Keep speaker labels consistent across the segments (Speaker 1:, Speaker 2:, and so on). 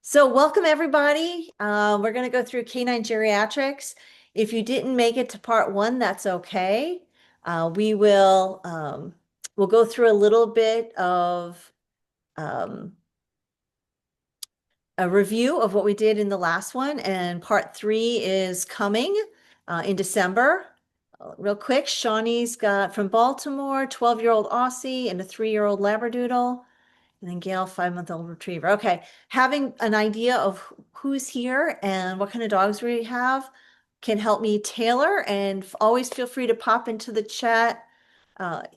Speaker 1: So welcome everybody. We're going to go through Canine Geriatrics. If you didn't make it to part one, that's okay. We'll go through a little bit of um, a review of what we did in the last one, and part three is coming in December. Real quick, Shawnee's got from Baltimore, 12-year-old Aussie and a 3-year-old Labradoodle. And then Gail, 5-month-old retriever. Okay, having an idea of who's here and what kind of dogs we have can help me tailor, and always feel free to pop into the chat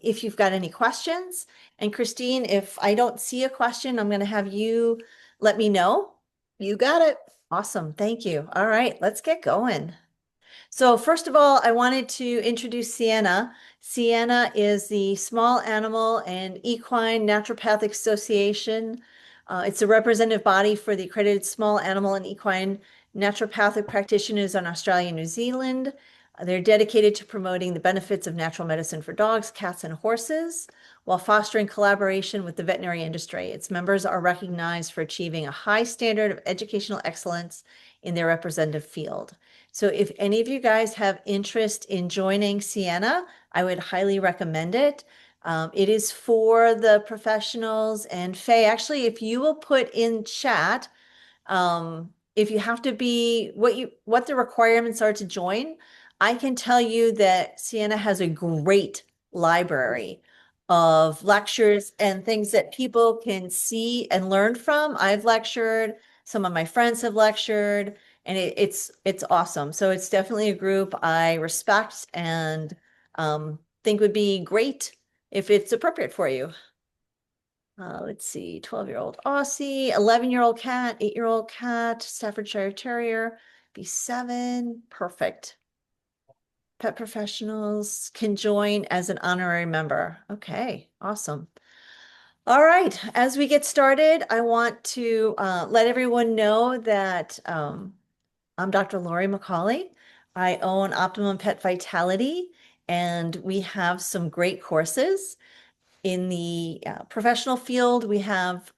Speaker 1: if you've got any questions. And Christine, if I don't see a question, I'm going to have you let me know.
Speaker 2: You got it.
Speaker 1: Awesome, thank you. All right, let's get going. So first of all, I wanted to introduce Sienna. Sienna is the Small Animal and Equine Naturopathic Association. It's a representative body for the accredited small animal and equine naturopathic practitioners in Australia and New Zealand. They're dedicated to promoting the benefits of natural medicine for dogs, cats, and horses, while fostering collaboration with the veterinary industry. Its members are recognized for achieving a high standard of educational excellence in their representative field. So if any of you guys have interest in joining Sienna, I would highly recommend it. It is for the professionals. And Faye, actually, if you will put in chat, if you have to be what the requirements are to join, I can tell you that Sienna has a great library of lectures and things that people can see and learn from. I've lectured, some of my friends have lectured, and it's awesome. So it's definitely a group I respect and think would be great if it's appropriate for you. Let's see, 12-year-old Aussie, 11-year-old cat, 8-year-old cat, Staffordshire Terrier, be 7. Perfect. Pet professionals can join as an honorary member. Okay, awesome. All right, as we get started, I want to let everyone know that I'm Dr. Laurie McCauley. I own Optimum Pet Vitality, and we have some great courses. In the professional field, we have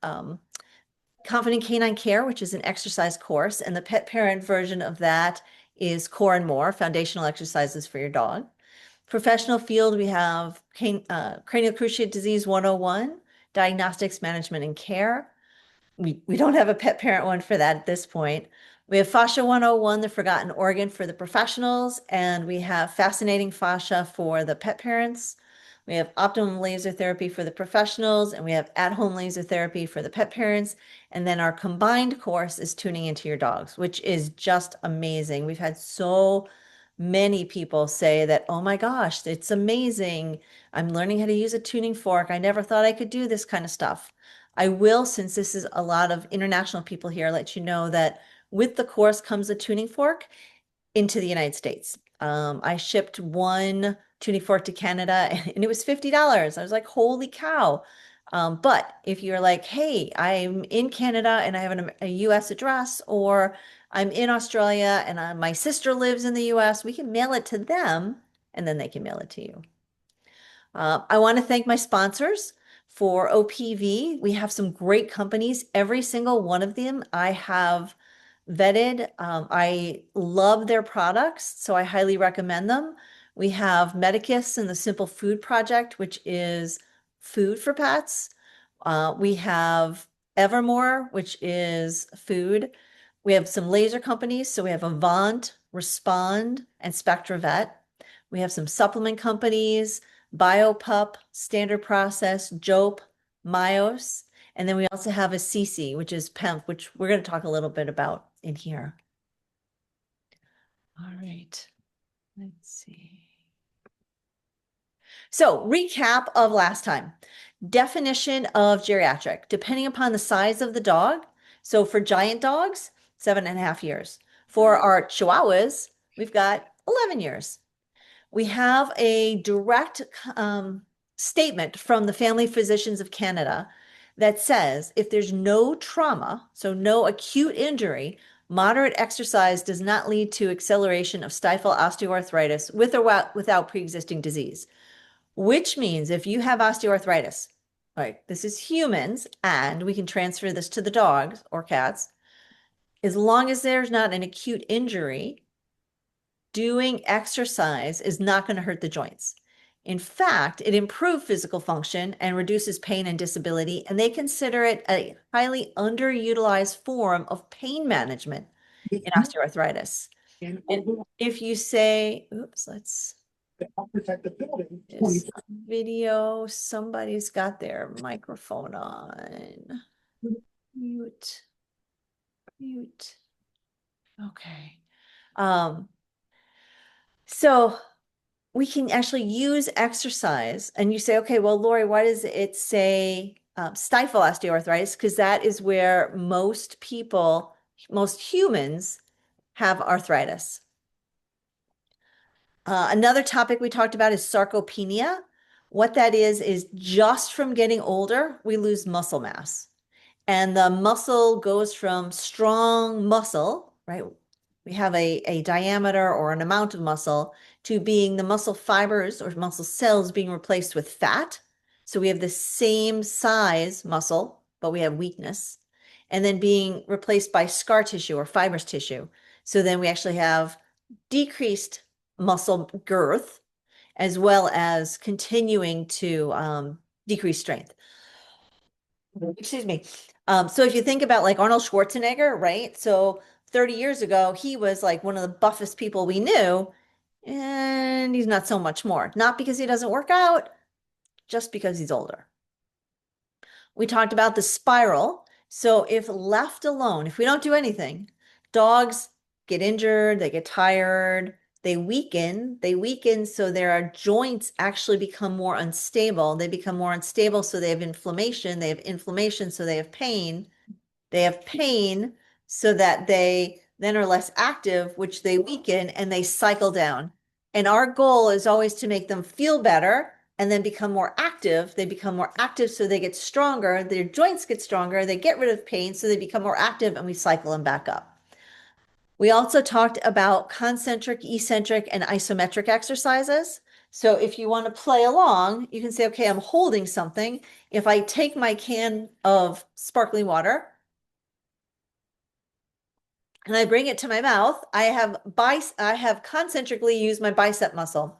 Speaker 1: Confident Canine Care, which is an exercise course, and the pet parent version of that is Core and More, foundational exercises for your dog. Professional field, we have Cranial Cruciate Disease 101, Diagnostics, Management, and Care. We don't have a pet parent one for that at this point. We have Fascia 101, the forgotten organ for the professionals, and we have Fascinating Fascia for the pet parents. We have optimum laser therapy for the professionals, and we have at-home laser therapy for the pet parents. And then our combined course is tuning into your dogs, which is just amazing. We've had so many people say that, oh my gosh, it's amazing. I'm learning how to use a tuning fork. I never thought I could do this kind of stuff. I will, since this is a lot of international people here, let you know that with the course comes a tuning fork into the United States. I shipped one tuning fork to Canada and it was $50. I was like, holy cow. But if you're like, hey, I'm in Canada and I have a US address, or I'm in Australia and my sister lives in the US, we can mail it to them and then they can mail it to you. I want to thank my sponsors for OPV. We have some great companies. Every single one of them I have vetted. I love their products, so I highly recommend them. We have Medicus and the Simple Food Project, which is food for pets. We have Evermore, which is food. We have some laser companies. So we have Avant, Respond, and SpectraVet. We have some supplement companies, BioPup, Standard Process, Jope, Myos. And then we also have a CC, which is PEMF, which we're going to talk a little bit about in here. All right, let's see. So recap of last time. Definition of geriatric, depending upon the size of the dog. So for giant dogs, 7.5 years. For our Chihuahuas, we've got 11 years. We have a direct statement from the Family Physicians of Canada that says if there's no trauma, so no acute injury, moderate exercise does not lead to acceleration of stifle osteoarthritis with or without pre-existing disease. Which means if you have osteoarthritis, right, this is humans, and we can transfer this to the dogs or cats. as long as there's not an acute injury, doing exercise is not going to hurt the joints. In fact, it improves physical function and reduces pain and disability, and they consider it a highly underutilized form of pain management in osteoarthritis. And if you say, oops, let's
Speaker 2: protect the building.
Speaker 1: this video, somebody's got their microphone on. Mute, mute. Okay. So we can actually use exercise, and you say, okay, well, Laurie, why does it say stifle osteoarthritis? Because that is where most people, most humans have arthritis. Another topic we talked about is sarcopenia. What that is just from getting older, we lose muscle mass. And the muscle goes from strong muscle, right? We have a diameter or an amount of muscle to being the muscle fibers or muscle cells being replaced with fat. So we have the same size muscle, but we have weakness. And then being replaced by scar tissue or fibrous tissue. So then we actually have decreased muscle girth as well as continuing to decrease strength. Excuse me. So if you think about like Arnold Schwarzenegger, right? So 30 years ago, he was like one of the buffest people we knew, and he's not so much more. Not because he doesn't work out, just because he's older. We talked about the spiral. So if left alone, if we don't do anything, dogs get injured, they get tired, they weaken so their joints actually become more unstable. They become more unstable, so they have inflammation. They have inflammation, so they have pain. They have pain so that they then are less active, which they weaken and they cycle down. And our goal is always to make them feel better and then become more active. They become more active, so they get stronger. Their joints get stronger. They get rid of pain, so they become more active, and we cycle them back up. We also talked about concentric, eccentric, and isometric exercises. So if you want to play along, you can say, okay, I'm holding something. If I take my can of sparkling water and I bring it to my mouth, I have concentrically used my bicep muscle.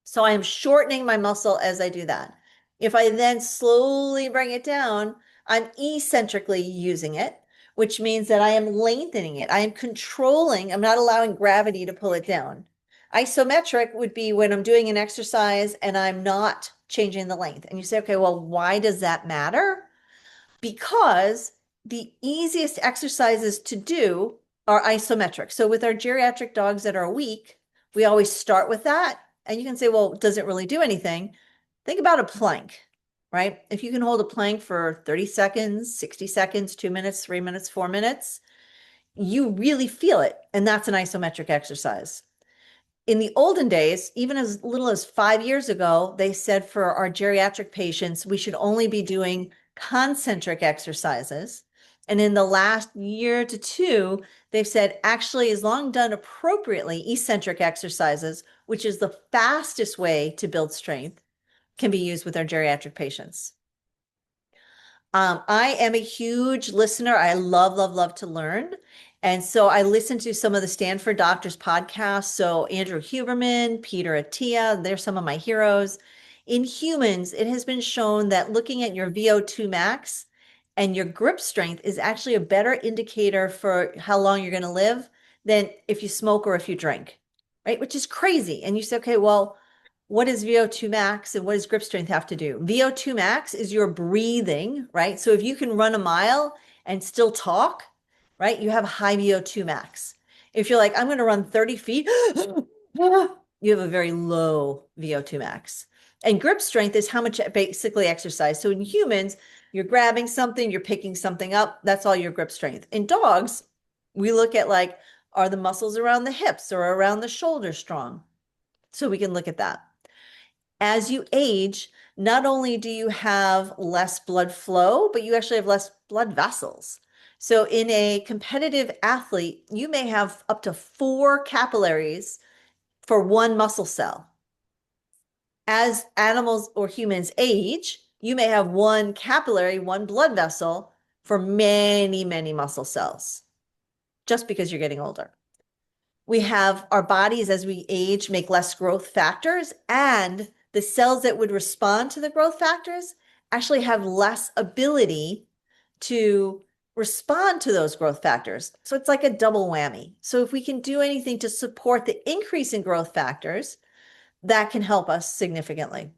Speaker 1: So I am shortening my muscle as I do that. If I then slowly bring it down, I'm eccentrically using it, which means that I am lengthening it. I am controlling, I'm not allowing gravity to pull it down. Isometric would be when I'm doing an exercise and I'm not changing the length. And you say, okay, well, why does that matter? Because the easiest exercises to do are isometric. So with our geriatric dogs that are weak, we always start with that. And you can say, well, does it really do anything? Think about a plank, right? If you can hold a plank for 30 seconds, 60 seconds, 2 minutes, 3 minutes, 4 minutes, you really feel it. And that's an isometric exercise. In the olden days, even as little as 5 years ago, they said for our geriatric patients, we should only be doing concentric exercises. And in the last year to two, they've said actually, as long done appropriately, eccentric exercises, which is the fastest way to build strength, can be used with our geriatric patients. I am a huge listener. I love, love, love to learn. And so I listen to some of the Stanford Doctors podcasts. So Andrew Huberman, Peter Attia, they're some of my heroes. In humans, it has been shown that looking at your VO2 max and your grip strength is actually a better indicator for how long you're going to live than if you smoke or if you drink, right? Which is crazy. And you say, okay, well, what does VO2 max and what does grip strength have to do? VO2 max is your breathing, right? So if you can run a mile and still talk, right, you have high VO2 max. If you're like, I'm going to run 30 feet, you have a very low VO2 max. And grip strength is how much basically exercise. So in humans, you're grabbing something, you're picking something up, that's all your grip strength. In dogs, we look at like, are the muscles around the hips or around the shoulders strong? So we can look at that. As you age, not only do you have less blood flow, but you actually have less blood vessels. So in a competitive athlete, you may have up to 4 capillaries for one muscle cell. As animals or humans age, you may have 1 capillary, 1 blood vessel for many, many muscle cells. just because you're getting older. We have our bodies as we age make less growth factors, and the cells that would respond to the growth factors actually have less ability to respond to those growth factors. So it's like a double whammy. So if we can do anything to support the increase in growth factors, that can help us significantly.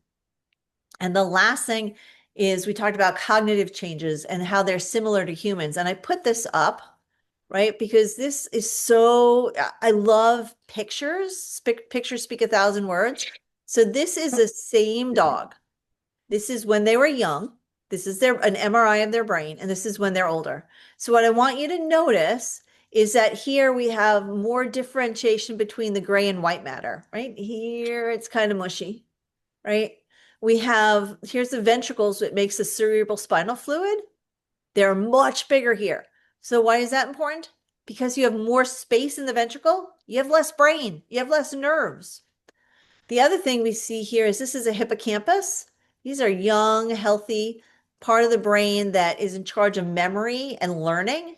Speaker 1: And the last thing is we talked about cognitive changes and how they're similar to humans. And I put this up, right? Because this is so, I love pictures. Pictures speak 1,000 words. So this is the same dog. This is when they were young. This is an MRI of their brain, and this is when they're older. So what I want you to notice is that here we have more differentiation between the gray and white matter, right? Here it's kind of mushy, right? Here's the ventricles that makes the cerebral spinal fluid. They're much bigger here. So why is that important? Because you have more space in the ventricle, you have less brain, you have less nerves. The other thing we see here is this is a hippocampus. These are young, healthy part of the brain that is in charge of memory and learning.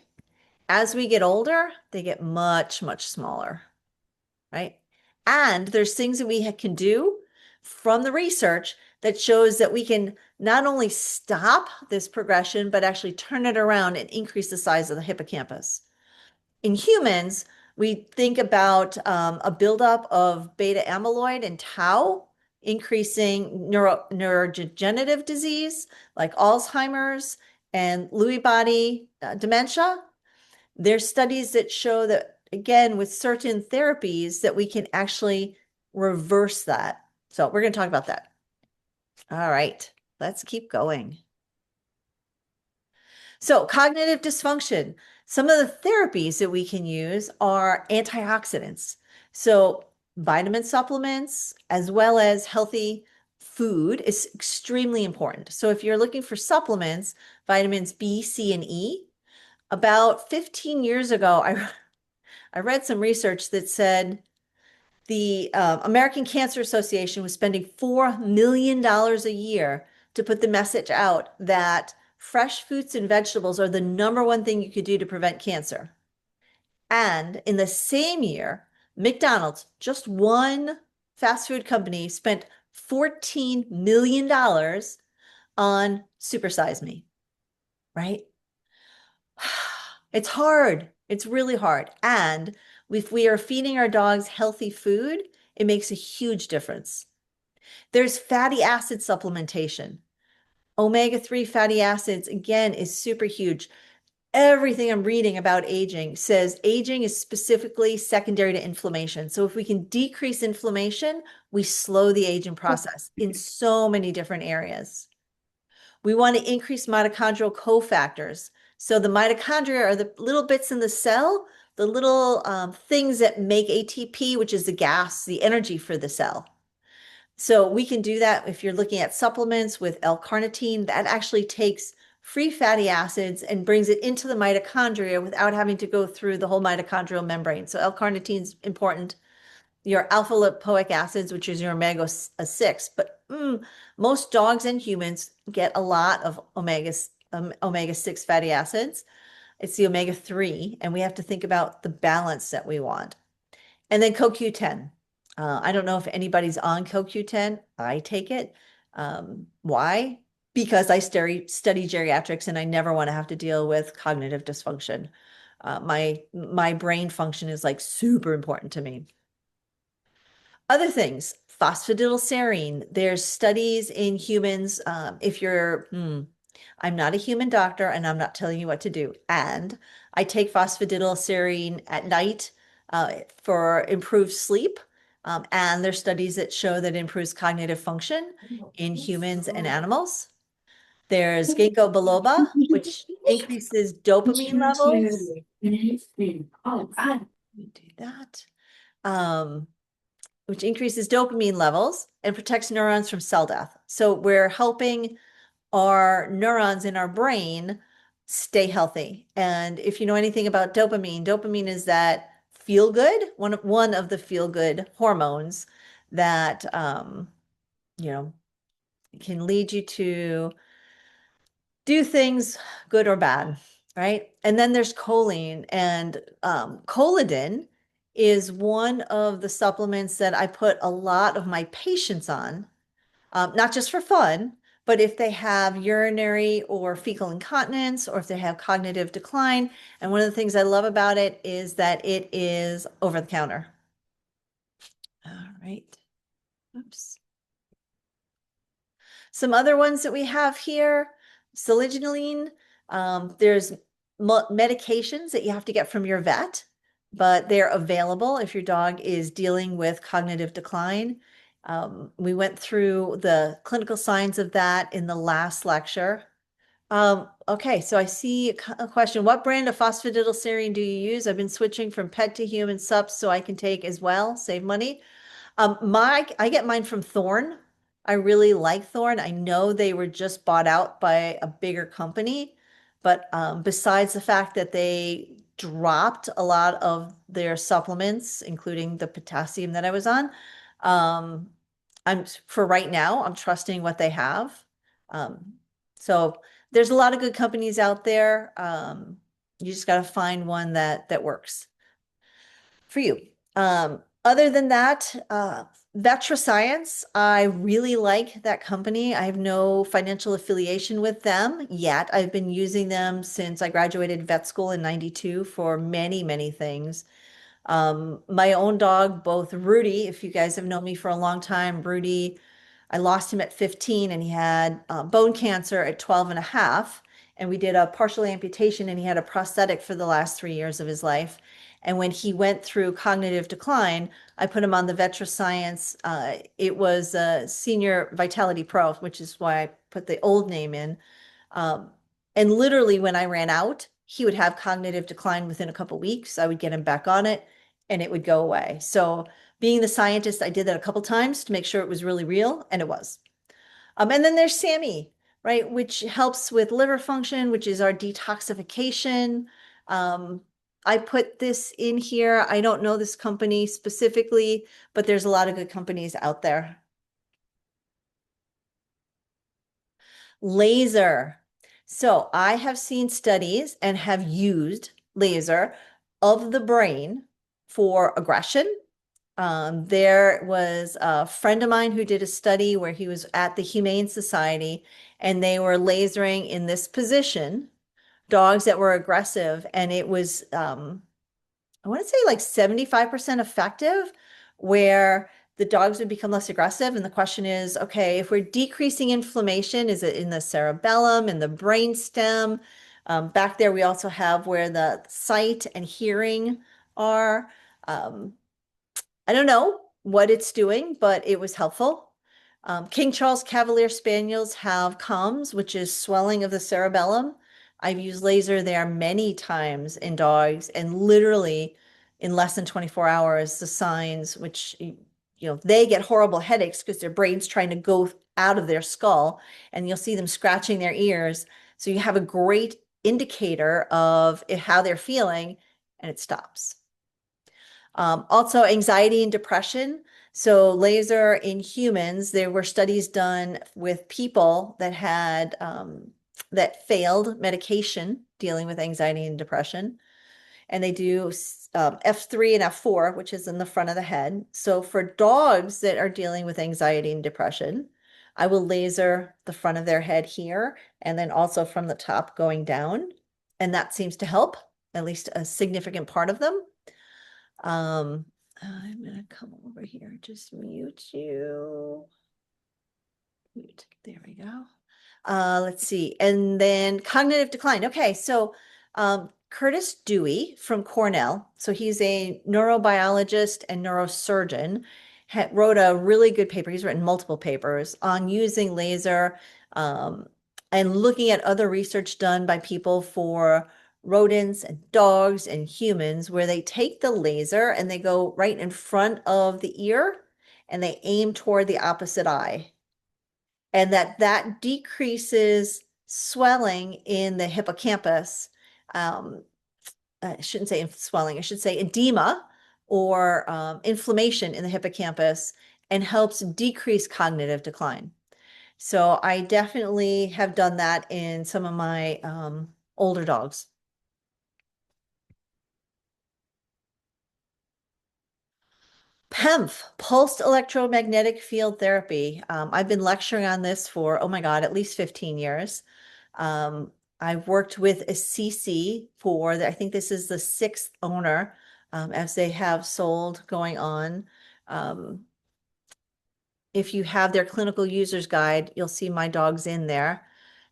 Speaker 1: As we get older, they get much, much smaller, right? And there's things that we can do from the research that shows that we can not only stop this progression, but actually turn it around and increase the size of the hippocampus. In humans, we think about a buildup of beta amyloid and tau, increasing neurodegenerative disease like Alzheimer's and Lewy body dementia. There's studies that show that, again, with certain therapies, that we can actually reverse that. So we're going to talk about that. All right, let's keep going. So cognitive dysfunction. Some of the therapies that we can use are antioxidants. So vitamin supplements as well as healthy food is extremely important. So if you're looking for supplements, vitamins B, C, and E, about 15 years ago, I read some research that said the American Cancer Association was spending $4 million a year to put the message out that fresh fruits and vegetables are the number one thing you could do to prevent cancer. And in the same year, McDonald's, just one fast food company, spent $14 million on Super Size Me, right? It's hard. It's really hard. And if we are feeding our dogs healthy food, it makes a huge difference. There's fatty acid supplementation. Omega-3 fatty acids, again, is super huge. Everything I'm reading about aging says aging is specifically secondary to inflammation. So if we can decrease inflammation, we slow the aging process in so many different areas. We want to increase mitochondrial cofactors. So the mitochondria are the little bits in the cell, the little things that make ATP, which is the gas, the energy for the cell. So we can do that if you're looking at supplements with L-carnitine. That actually takes free fatty acids and brings it into the mitochondria without having to go through the whole mitochondrial membrane. So L-carnitine is important. Your alpha lipoic acids, which is your omega-6, but most dogs and humans get a lot of omega-6 fatty acids. It's the omega-3, and we have to think about the balance that we want. And then CoQ10. I don't know if anybody's on CoQ10. I take it. Why? Because I study geriatrics and I never want to have to deal with cognitive dysfunction. My brain function is like super important to me. Other things, phosphatidylserine. There's studies in humans. I'm not a human doctor and I'm not telling you what to do. And I take phosphatidylserine at night for improved sleep. And there's studies that show that it improves cognitive function in humans and animals. There's ginkgo biloba, which increases dopamine levels. Let me do that. Which increases dopamine levels and protects neurons from cell death. So we're helping our neurons in our brain stay healthy. And if you know anything about dopamine, dopamine is that feel good, one of the feel good hormones that can lead you to do things good or bad. right? And then there's choline, and Colidin is one of the supplements that I put a lot of my patients on, not just for fun, but if they have urinary or fecal incontinence, or if they have cognitive decline. And one of the things I love about it is that it is over the counter. All right. Oops. Some other ones that we have here, salicyliline. There's medications that you have to get from your vet, but they're available if your dog is dealing with cognitive decline. We went through the clinical signs of that in the last lecture. Okay, so I see a question. What brand of phosphatidylserine do you use? I've been switching from pet to human sups so I can take as well, save money. I get mine from Thorne. I really like Thorne. I know they were just bought out by a bigger company, but besides the fact that they dropped a lot of their supplements, including the potassium that I was on, um, I'm for right now, I'm trusting what they have. Um, so there's a lot of good companies out there. You just got to find one that works for you. Other than that, VetraScience, I really like that company. I have no financial affiliation with them yet. I've been using them since I graduated vet school in 92 for many, many things. My own dog, both Rudy, if you guys have known me for a long time, Rudy, I lost him at 15 and he had bone cancer at 12 and a half. And we did a partial amputation and he had a prosthetic for the last 3 years of his life. And when he went through cognitive decline, I put him on the VetraScience. It was a Senior Vitality Pro, which is why I put the old name in. Um, and literally, when I ran out, he would have cognitive decline within a couple weeks. I would get him back on it and it would go away. So, being the scientist, I did that a couple times to make sure it was really real, and it was. And then there's SAMI, right, which helps with liver function, which is our detoxification. Um, I put this in here. I don't know this company specifically, but there's a lot of good companies out there. Laser. So I have seen studies and have used laser of the brain for aggression. There was a friend of mine who did a study where he was at the Humane Society and they were lasering in this position dogs that were aggressive, and it was I want to say like 75% effective, where the dogs would become less aggressive. And the question is, okay, if we're decreasing inflammation, is it in the cerebellum, in the brain stem? Back there, we also have where the sight and hearing are. Um, I don't know what it's doing, but it was helpful. King Charles Cavalier Spaniels have COMS, which is swelling of the cerebellum. I've used laser there many times in dogs, and literally in less than 24 hours, the signs, which, they get horrible headaches because their brain's trying to go out of their skull, and you'll see them scratching their ears. So you have a great indicator of how they're feeling, and it stops. Also, anxiety and depression. So, laser in humans, there were studies done with people that had that failed medication dealing with anxiety and depression, and they do F3 and F4, which is in the front of the head. So, for dogs that are dealing with anxiety and depression, I will laser the front of their head here, and then also from the top going down, and that seems to help at least a significant part of them. Um, I'm gonna come over here, just mute you. Mute. There we go. Let's see. And then cognitive decline. Okay, so Curtis Dewey from Cornell, so he's a neurobiologist and neurosurgeon, wrote a really good paper. He's written multiple papers on using laser um, and looking at other research done by people for rodents and dogs and humans, where they take the laser and they go right in front of the ear and they aim toward the opposite eye, and that decreases swelling in the hippocampus. I shouldn't say swelling, I should say edema, or inflammation in the hippocampus, and helps decrease cognitive decline. So I definitely have done that in some of my older dogs. PEMF, pulsed electromagnetic field therapy. I've been lecturing on this for, oh my God, at least 15 years. Um, I've worked with a CC for, I think this is the sixth owner, as they have sold going on. Um, if you have their clinical users guide, you'll see my dogs in there.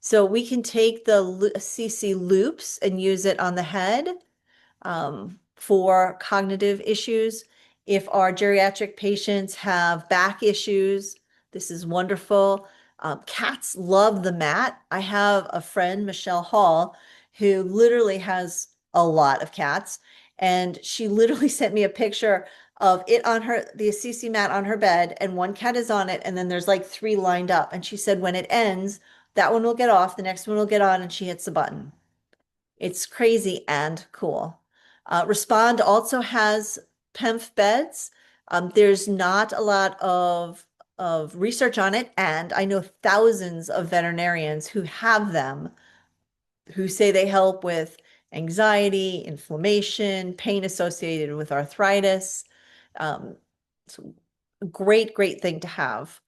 Speaker 1: So we can take the CC loops and use it on the head for cognitive issues. If our geriatric patients have back issues, this is wonderful. Cats love the mat. I have a friend, Michelle Hall, who literally has a lot of cats. And she literally sent me a picture of it on the CC mat on her bed, and one cat is on it, and then there's like three lined up. And she said when it ends, that one will get off, the next one will get on, and she hits the button. It's crazy and cool. Respond also has PEMF beds. There's not a lot of research on it, and I know thousands of veterinarians who have them who say they help with anxiety, inflammation, pain associated with arthritis. It's a great, great thing to have.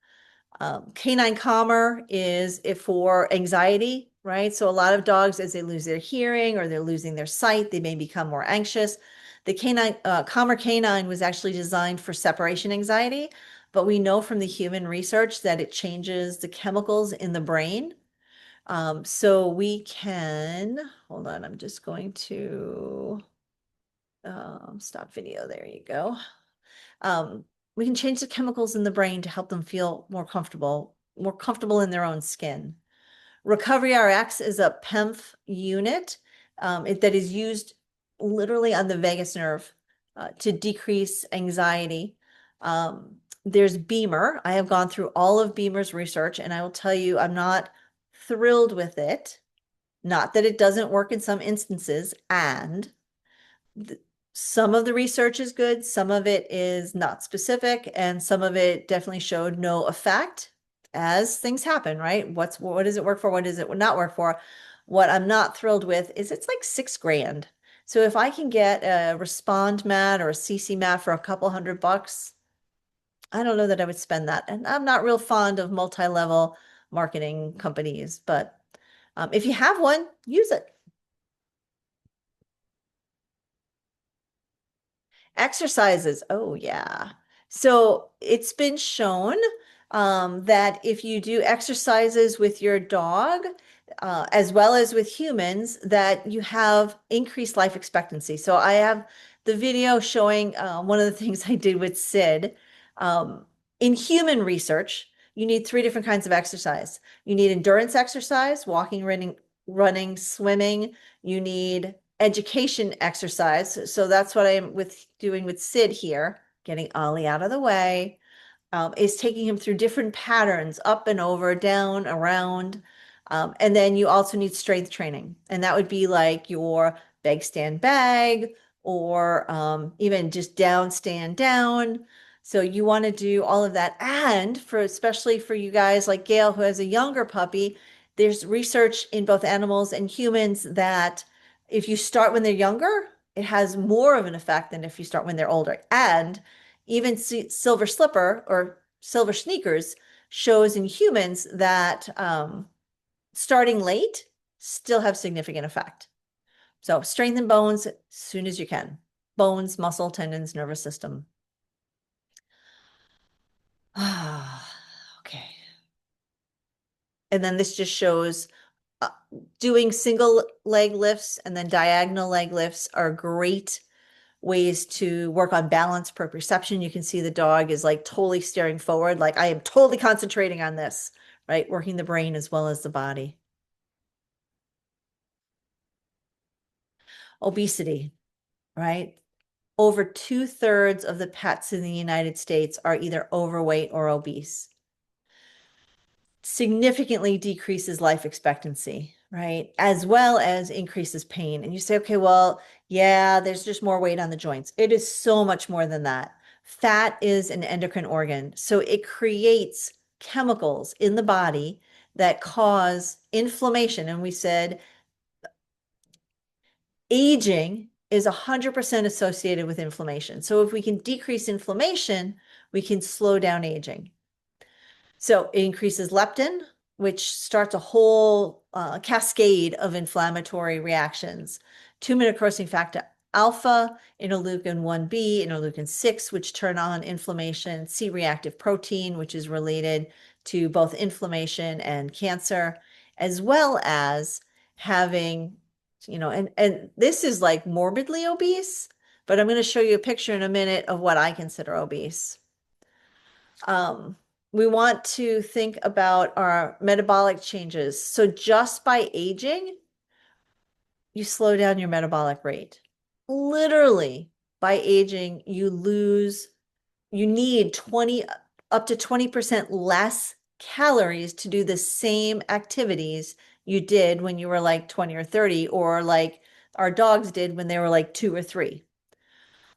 Speaker 1: Canine calmer is if for anxiety, right? So a lot of dogs, as they lose their hearing or they're losing their sight, they may become more anxious. The canine calmer canine was actually designed for separation anxiety, but we know from the human research that it changes the chemicals in the brain. So we can, hold on, I'm just going to stop video. There you go. Um, we can change the chemicals in the brain to help them feel more comfortable in their own skin. Recovery RX is a PEMF unit that is used literally on the vagus nerve to decrease anxiety. There's Beamer. I have gone through all of Beamer's research, and I will tell you, I'm not thrilled with it. Not that it doesn't work in some instances, and some of the research is good, some of it is not specific, and some of it definitely showed no effect as things happen, right? What does it work for? What does it not work for? What I'm not thrilled with is it's like $6,000. So if I can get a Respond mat or a CC mat for a couple $100, I don't know that I would spend that. And I'm not real fond of multi-level marketing companies, but if you have one, use it. Exercises. Oh, yeah. So it's been shown that if you do exercises with your dog, as well as with humans, that you have increased life expectancy. So I have the video showing one of the things I did with Sid. In human research, you need three different kinds of exercise. You need endurance exercise, walking, running, swimming. You need education exercise. So that's what I'm doing with Sid here, getting Ollie out of the way, is taking him through different patterns, up and over, down, around. And then you also need strength training. And that would be like your bag stand bag, or even just down, stand down. So you want to do all of that. And especially for you guys like Gail, who has a younger puppy, there's research in both animals and humans that if you start when they're younger, it has more of an effect than if you start when they're older. And even silver slipper or silver sneakers shows in humans that starting late still have significant effect. So strengthen bones as soon as you can. Bones, muscle, tendons, nervous system. Okay. And then this just shows doing single leg lifts and then diagonal leg lifts are great ways to work on balance, proprioception. You can see the dog is like totally staring forward, like I am totally concentrating on this, right? Working the brain as well as the body. Obesity, right? Over 2/3 of the pets in the United States are either overweight or obese. Significantly decreases life expectancy, right? As well as increases pain. And you say, okay, well, yeah, there's just more weight on the joints. It is so much more than that. Fat is an endocrine organ. So it creates chemicals in the body that cause inflammation. And we said aging is 100% associated with inflammation. So if we can decrease inflammation, we can slow down aging. So it increases leptin, which starts a whole cascade of inflammatory reactions. 2-minute coursing factor alpha, interleukin 1b, interleukin 6, which turn on inflammation, C-reactive protein, which is related to both inflammation and cancer, as well as having, and this is like morbidly obese, but I'm going to show you a picture in a minute of what I consider obese. We want to think about our metabolic changes. So just by aging, you slow down your metabolic rate. Literally, by aging, you need up to 20% less calories to do the same activities you did when you were like 20 or 30, or like our dogs did when they were like 2 or 3.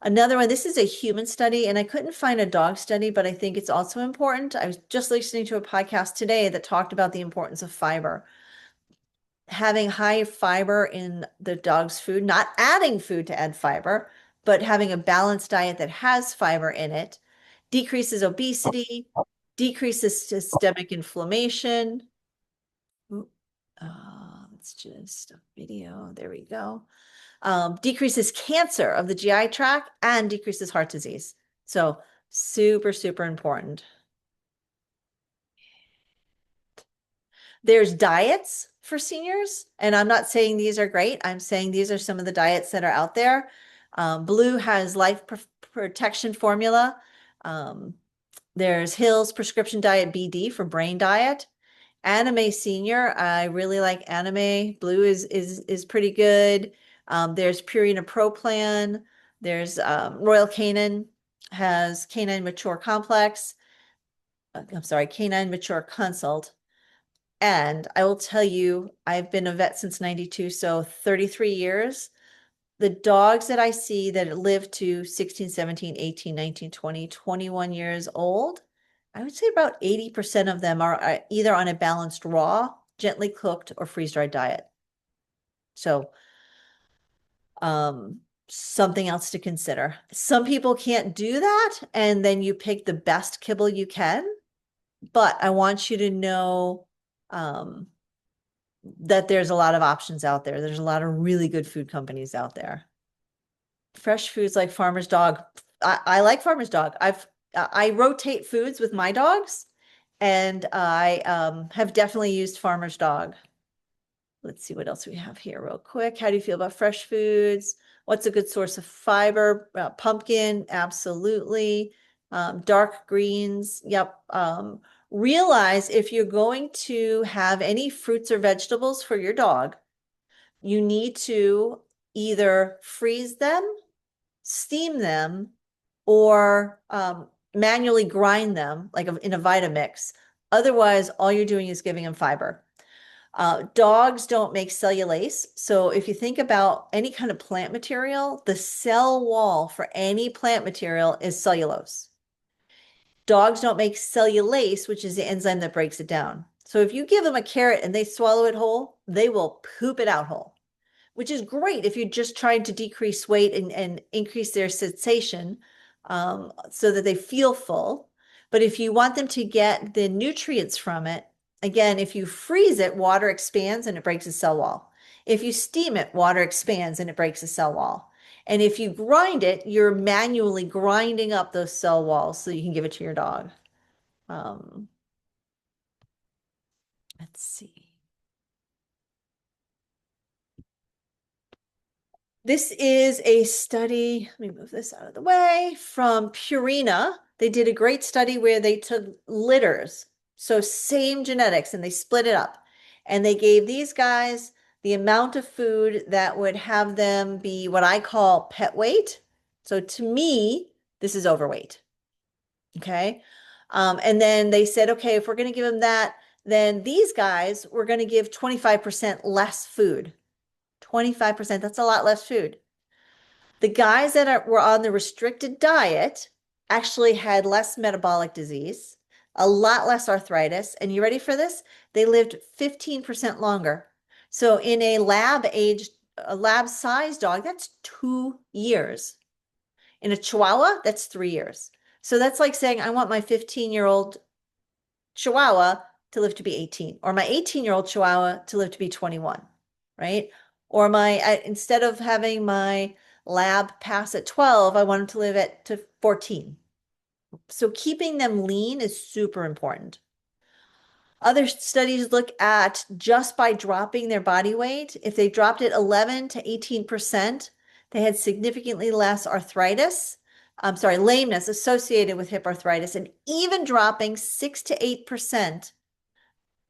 Speaker 1: Another one, this is a human study, and I couldn't find a dog study, but I think it's also important. I was just listening to a podcast today that talked about the importance of fiber. Having high fiber in the dog's food, not adding food to add fiber, but having a balanced diet that has fiber in it, decreases obesity, decreases systemic inflammation. It's just a video. There we go. Decreases cancer of the GI tract and decreases heart disease. So super, super important. There's diets for seniors, and I'm not saying these are great. I'm saying these are some of the diets that are out there. Blue has life protection formula. There's Hill's prescription diet BD for brain diet. Anime Senior, I really like Anime. Blue is pretty good. There's Purina Pro Plan. There's Royal Canin has Canine Mature Complex. I'm sorry, Canine Mature Consult. And I will tell you, I've been a vet since 92, so 33 years. The dogs that I see that live to 16, 17, 18, 19, 20, 21 years old, I would say about 80% of them are either on a balanced raw, gently cooked, or freeze-dried diet. So something else to consider. Some people can't do that, and then you pick the best kibble you can. But I want you to know that there's a lot of options out there. There's a lot of really good food companies out there. Fresh foods like Farmer's Dog. I like Farmer's Dog. I rotate foods with my dogs, and I have definitely used Farmer's Dog. Let's see what else we have here real quick. How do you feel about fresh foods? What's a good source of fiber? Pumpkin, absolutely. Dark greens, yep. Realize if you're going to have any fruits or vegetables for your dog, you need to either freeze them, steam them, or manually grind them like in a Vitamix. Otherwise, all you're doing is giving them fiber. Dogs don't make cellulase. So if you think about any kind of plant material, the cell wall for any plant material is cellulose. Dogs don't make cellulase, which is the enzyme that breaks it down. So if you give them a carrot and they swallow it whole, they will poop it out whole, which is great if you're just trying to decrease weight and increase their satiation so that they feel full. But if you want them to get the nutrients from it, again, if you freeze it, water expands and it breaks the cell wall. If you steam it, water expands and it breaks the cell wall. And if you grind it, you're manually grinding up those cell walls so you can give it to your dog. Let's see. This is a study, let me move this out of the way, from Purina. They did a great study where they took litters, so same genetics, and they split it up. And they gave these guys the amount of food that would have them be what I call pet weight. So to me, this is overweight. Okay. And then they said, okay, if we're going to give them that, then these guys, we're going to give 25% less food. 25%, that's a lot less food. The guys that were on the restricted diet actually had less metabolic disease, a lot less arthritis, and you ready for this? They lived 15% longer. So in a lab-aged a lab size dog, that's 2 years. In a Chihuahua, that's 3 years. So that's like saying, I want my 15-year-old Chihuahua to live to be 18, or my 18-year-old Chihuahua to live to be 21, right? Or instead of having my lab pass at 12, I want him to live to 14. So keeping them lean is super important. Other studies look at just by dropping their body weight. If they dropped it 11 to 18%, they had significantly less lameness associated with hip arthritis, and even dropping 6 to 8%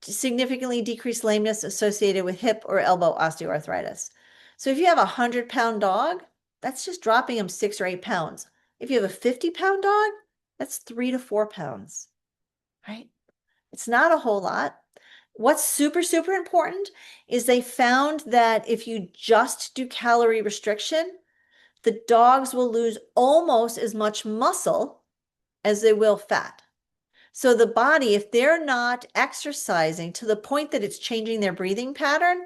Speaker 1: significantly decreased lameness associated with hip or elbow osteoarthritis. So if you have a 100-pound dog, that's just dropping them 6 or 8 pounds. If you have a 50-pound dog, that's 3 to 4 pounds, right? It's not a whole lot. What's super, super important is they found that if you just do calorie restriction, the dogs will lose almost as much muscle as they will fat. So the body, if they're not exercising to the point that it's changing their breathing pattern,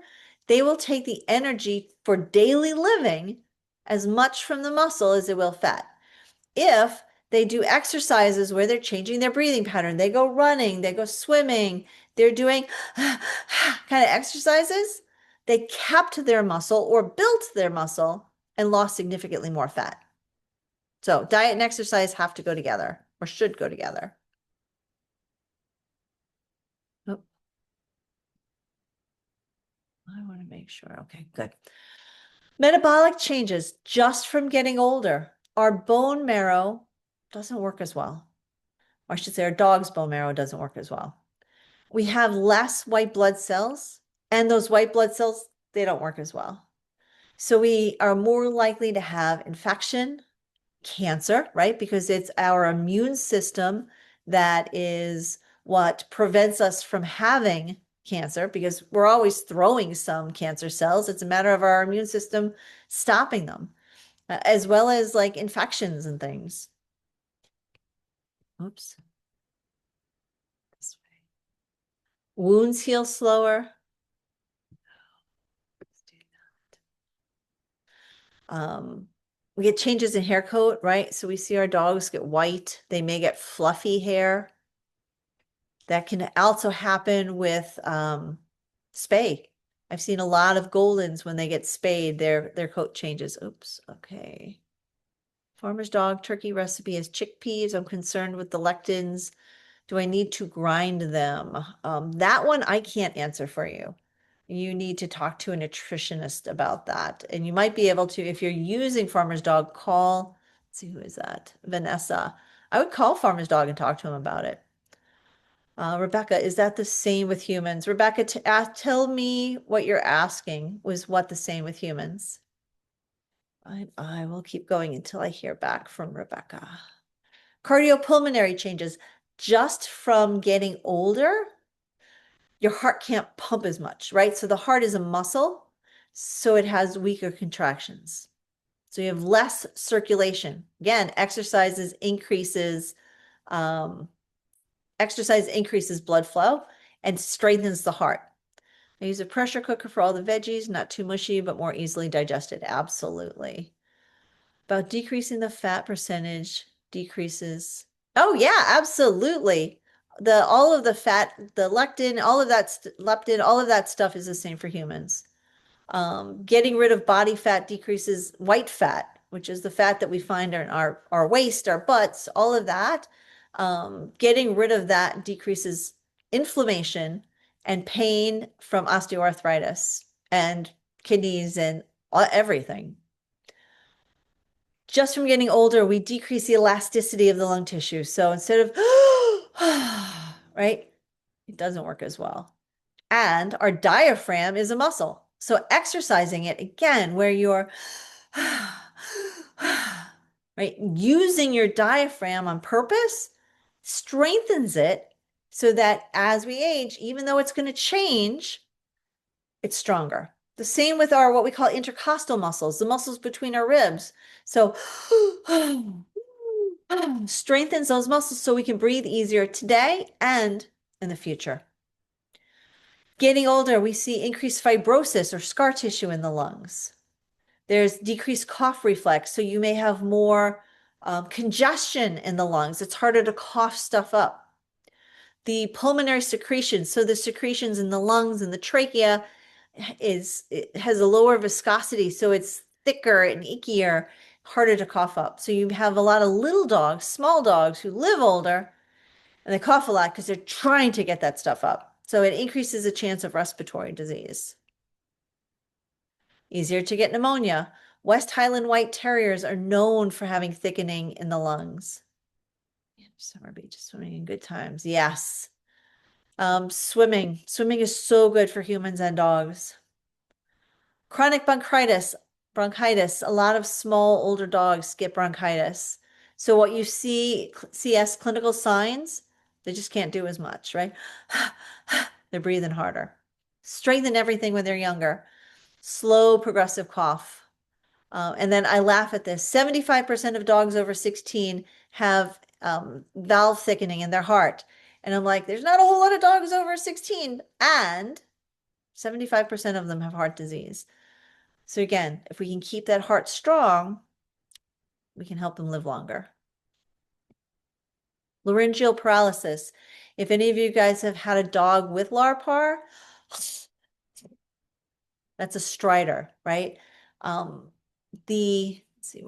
Speaker 1: they will take the energy for daily living as much from the muscle as they will fat. If they do exercises where they're changing their breathing pattern, they go running, they go swimming, they're doing kind of exercises, they kept their muscle or built their muscle and lost significantly more fat. So diet and exercise have to go together, or should go together. Oh, I want to make sure. Okay, good. Metabolic changes just from getting older. Our bone marrow doesn't work as well. Or I should say our dog's bone marrow doesn't work as well. We have less white blood cells, and those white blood cells, they don't work as well. So we are more likely to have infection, cancer, right? Because it's our immune system that is what prevents us from having cancer, because we're always throwing some cancer cells. It's a matter of our immune system stopping them, as well as like infections and things. Oops. This way. Wounds heal slower. We get changes in hair coat, right? So we see our dogs get white. They may get fluffy hair. That can also happen with spay. I've seen a lot of Goldens when they get spayed, their coat changes. Oops, okay. Farmer's dog turkey recipe is chickpeas. I'm concerned with the lectins. Do I need to grind them? That one I can't answer for you. You need to talk to a nutritionist about that. And you might be able to, if you're using Farmer's Dog, let's see, who is that? Vanessa. I would call Farmer's Dog and talk to him about it. Rebecca, is that the same with humans? Rebecca, tell me what you're asking was what the same with humans. I will keep going until I hear back from Rebecca. Cardiopulmonary changes. Just from getting older, your heart can't pump as much, right? So the heart is a muscle, so it has weaker contractions. So you have less circulation. Again, exercise increases blood flow and strengthens the heart. I use a pressure cooker for all the veggies, not too mushy, but more easily digested. Absolutely. About decreasing the fat percentage decreases. Oh yeah, absolutely. All of the fat, the lectin, all of that leptin, all of that stuff is the same for humans. Getting rid of body fat decreases white fat, which is the fat that we find in our waist, our butts, all of that. Getting rid of that decreases inflammation and pain from osteoarthritis and kidneys and everything. Just from getting older, we decrease the elasticity of the lung tissue. So instead of, right, it doesn't work as well. And our diaphragm is a muscle. So exercising it again, where you're, right, using your diaphragm on purpose strengthens it so that as we age, even though it's going to change, it's stronger. The same with our what we call intercostal muscles, the muscles between our ribs. So strengthens those muscles so we can breathe easier today and in the future. Getting older, we see increased fibrosis or scar tissue in the lungs. There's decreased cough reflex, so you may have more congestion in the lungs. It's harder to cough stuff up. The pulmonary secretions, so the secretions in the lungs and the trachea it has a lower viscosity, so it's thicker and ickier, harder to cough up. So you have a lot of little dogs, small dogs who live older, and they cough a lot because they're trying to get that stuff up. So it increases the chance of respiratory disease. Easier to get pneumonia. West Highland White Terriers are known for having thickening in the lungs. Summer beach, swimming in good times. Yes. Swimming. Swimming is so good for humans and dogs. Chronic bronchitis. A lot of small, older dogs get bronchitis. So what you see as clinical signs, they just can't do as much, right? They're breathing harder. Strengthen everything when they're younger. Slow progressive cough. And then I laugh at this. 75% of dogs over 16 have valve thickening in their heart. And I'm like, there's not a whole lot of dogs over 16. And 75% of them have heart disease. So again, if we can keep that heart strong, we can help them live longer. Laryngeal paralysis. If any of you guys have had a dog with LARPAR, that's a strider, right? Let's see,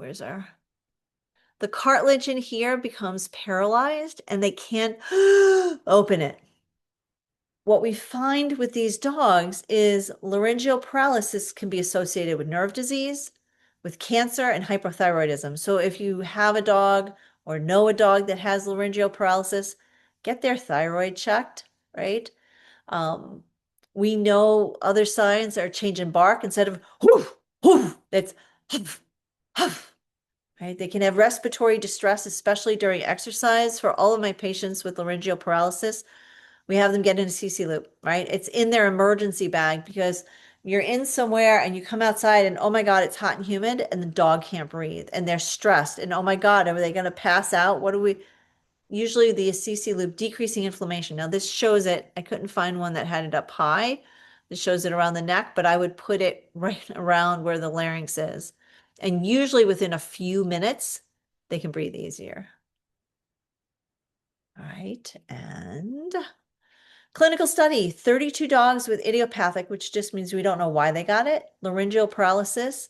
Speaker 1: the cartilage in here becomes paralyzed and they can't open it. What we find with these dogs is laryngeal paralysis can be associated with nerve disease, with cancer, and hypothyroidism. So if you have a dog or know a dog that has laryngeal paralysis, get their thyroid checked, right? We know other signs are change in bark instead of whoof, whoof, that's huff, huff, right? They can have respiratory distress, especially during exercise. For all of my patients with laryngeal paralysis, we have them get in a CC loop, right? It's in their emergency bag because you're in somewhere and you come outside and oh my God, it's hot and humid and the dog can't breathe and they're stressed and oh my God, are they going to pass out? Usually the CC loop decreasing inflammation. Now this shows it, I couldn't find one that had it up high. This shows it around the neck, but I would put it right around where the larynx is. And usually within a few minutes, they can breathe easier. All right, and clinical study, 32 dogs with idiopathic, which just means we don't know why they got it, laryngeal paralysis,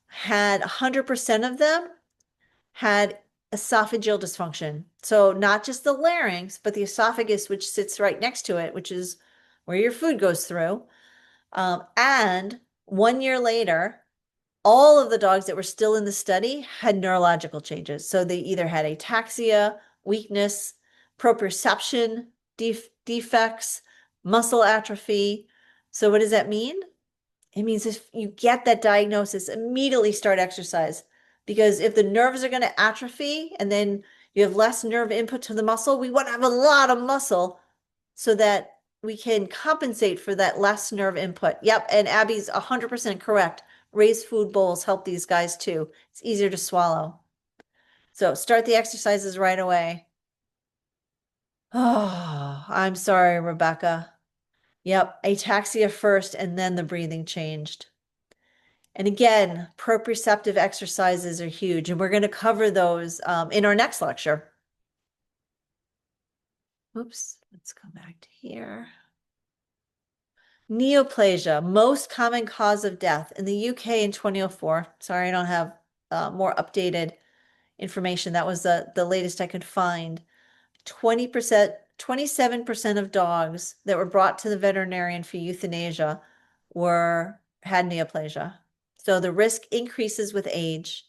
Speaker 1: had 100% of them had esophageal dysfunction. So not just the larynx, but the esophagus, which sits right next to it, which is where your food goes through. And 1 year later, all of the dogs that were still in the study had neurological changes. So they either had ataxia, weakness, proprioception defects, muscle atrophy. So what does that mean? It means if you get that diagnosis, immediately start exercise. Because if the nerves are going to atrophy and then you have less nerve input to the muscle, we want to have a lot of muscle so that we can compensate for that less nerve input. Yep, and Abby's 100% correct. Raised food bowls help these guys too. It's easier to swallow. So start the exercises right away. Oh, I'm sorry, Rebecca. Yep, ataxia first and then the breathing changed. And again, proprioceptive exercises are huge, and we're going to cover those in our next lecture. Oops, let's come back to here. Neoplasia, most common cause of death in the UK in 2004. Sorry, I don't have more updated information. That was the latest I could find. 20%, 27% of dogs that were brought to the veterinarian for euthanasia had neoplasia. So the risk increases with age.